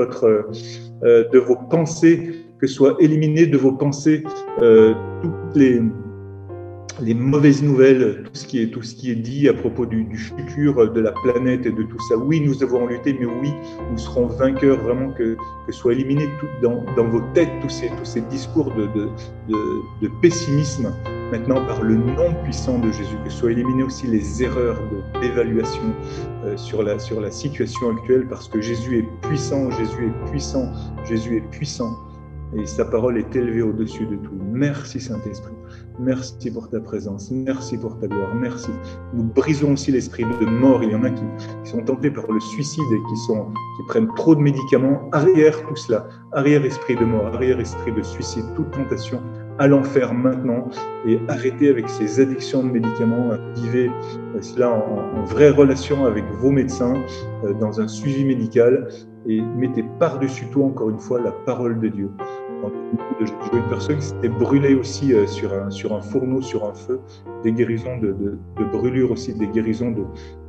vos pensées, toutes les mauvaises nouvelles, tout ce qui est dit à propos du futur de la planète et de tout ça. Oui, nous avons lutté, mais oui, nous serons vainqueurs, vraiment, que soient éliminés dans vos têtes tous ces discours de pessimisme, maintenant par le nom puissant de Jésus, que soient éliminées aussi les erreurs d'évaluation sur la situation actuelle, parce que Jésus est puissant, Jésus est puissant. Et sa parole est élevée au-dessus de tout. Merci Saint-Esprit. Merci pour ta présence. Merci pour ta gloire. Merci. Nous brisons aussi l'esprit de mort. Il y en a qui sont tentés par le suicide et qui prennent trop de médicaments. Arrière tout cela. Arrière esprit de mort. Arrière esprit de suicide. Toute tentation à l'enfer maintenant. Et arrêtez avec ces addictions de médicaments. Vivez cela en vraie relation avec vos médecins, dans un suivi médical. Et mettez par-dessus tout, encore une fois, la parole de Dieu. Je vois une personne qui s'était brûlée aussi sur un fourneau, sur un feu, des guérisons de brûlures aussi, des guérisons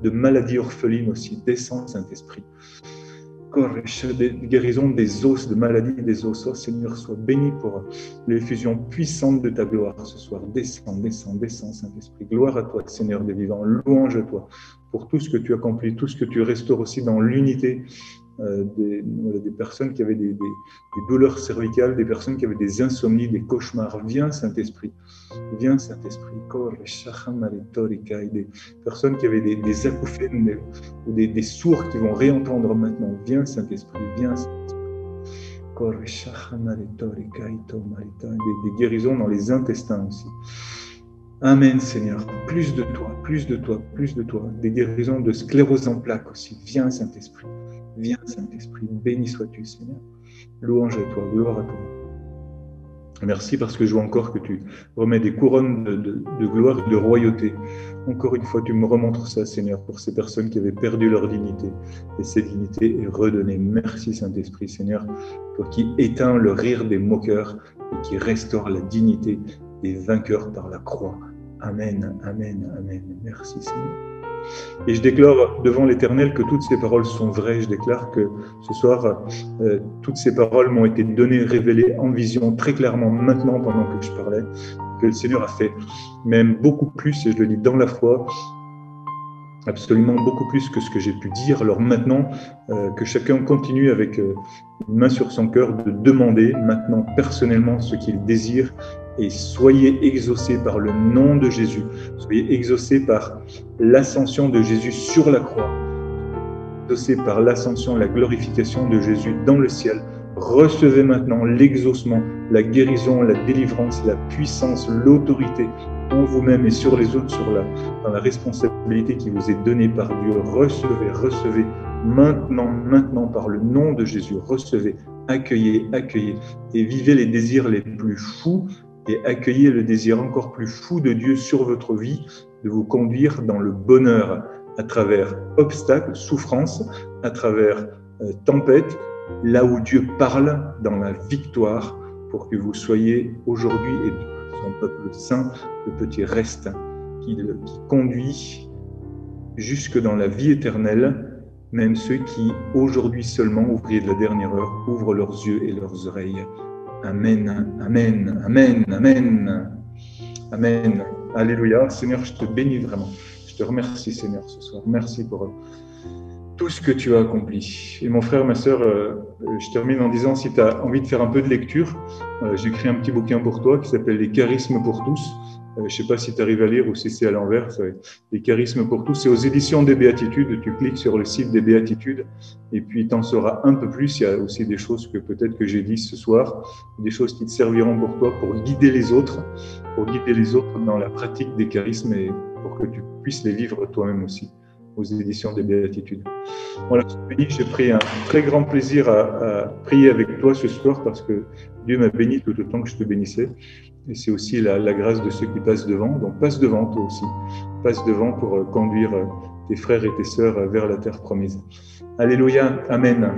de maladies orphelines aussi. Descends, Saint-Esprit. Des guérisons des os, de maladies des os. Oh, Seigneur, sois béni pour l'effusion puissante de ta gloire ce soir. Descends, Saint-Esprit. Gloire à toi, Seigneur des vivants. Louange à toi pour tout ce que tu accomplis, tout ce que tu restaures aussi dans l'unité. Des personnes qui avaient des douleurs cervicales, des personnes qui avaient des insomnies, des cauchemars. Viens Saint-Esprit, des personnes qui avaient des acouphènes ou des sourds qui vont réentendre maintenant. Viens Saint-Esprit, viens Saint-Esprit. Des guérisons dans les intestins aussi. Amen Seigneur, plus de toi. Des guérisons de sclérose en plaques aussi. Viens Saint-Esprit. Viens Saint-Esprit, béni sois-tu Seigneur. Louange à toi, gloire à toi. Merci parce que je vois encore que tu remets des couronnes de gloire et de royauté. Encore une fois, tu me remontres ça Seigneur pour ces personnes qui avaient perdu leur dignité. Et cette dignité est redonnée. Merci Saint-Esprit Seigneur, toi qui éteins le rire des moqueurs et qui restaure la dignité des vainqueurs par la croix. Amen, amen, amen. Merci Seigneur. Et je déclare devant l'Éternel que toutes ces paroles sont vraies. Je déclare que ce soir, toutes ces paroles m'ont été données, révélées en vision très clairement maintenant pendant que je parlais, que le Seigneur a fait même beaucoup plus, et je le dis dans la foi, absolument beaucoup plus que ce que j'ai pu dire. Alors maintenant, que chacun continue avec une main sur son cœur de demander maintenant personnellement ce qu'il désire. Et soyez exaucés par le nom de Jésus. Soyez exaucés par l'ascension de Jésus sur la croix. Exaucés par l'ascension, la glorification de Jésus dans le ciel. Recevez maintenant l'exaucement, la guérison, la délivrance, la puissance, l'autorité en vous-même et sur les autres, dans la responsabilité qui vous est donnée par Dieu. Recevez maintenant par le nom de Jésus. Recevez, accueillez et vivez les désirs les plus fous. Et accueillez le désir encore plus fou de Dieu sur votre vie, de vous conduire dans le bonheur à travers obstacles, souffrances, à travers tempêtes, là où Dieu parle dans la victoire, pour que vous soyez aujourd'hui et son peuple saint, le petit reste qui conduit jusque dans la vie éternelle, même ceux qui aujourd'hui seulement, ouvriers de la dernière heure, ouvrent leurs yeux et leurs oreilles. Amen, amen, amen, amen, amen. Alléluia. Seigneur, je te bénis vraiment. Je te remercie, Seigneur, ce soir. Merci pour tout ce que tu as accompli. Et mon frère, ma sœur, je termine en disant, si tu as envie de faire un peu de lecture, j'ai écrit un petit bouquin pour toi qui s'appelle « Les charismes pour tous ». Je ne sais pas si tu arrives à lire ou si c'est à l'envers. Les charismes pour tous, c'est aux éditions des Béatitudes. Tu cliques sur le site des Béatitudes et puis tu en sauras un peu plus. Il y a aussi des choses que peut-être que j'ai dit ce soir, des choses qui te serviront pour toi, pour guider les autres dans la pratique des charismes et pour que tu puisses les vivre toi-même aussi, aux éditions des Béatitudes. Voilà, j'ai pris un très grand plaisir à prier avec toi ce soir parce que Dieu m'a béni tout autant que je te bénissais. Et c'est aussi la grâce de ceux qui passent devant. Donc passe devant toi aussi. passe devant pour conduire tes frères et tes sœurs vers la terre promise. Alléluia, Amen.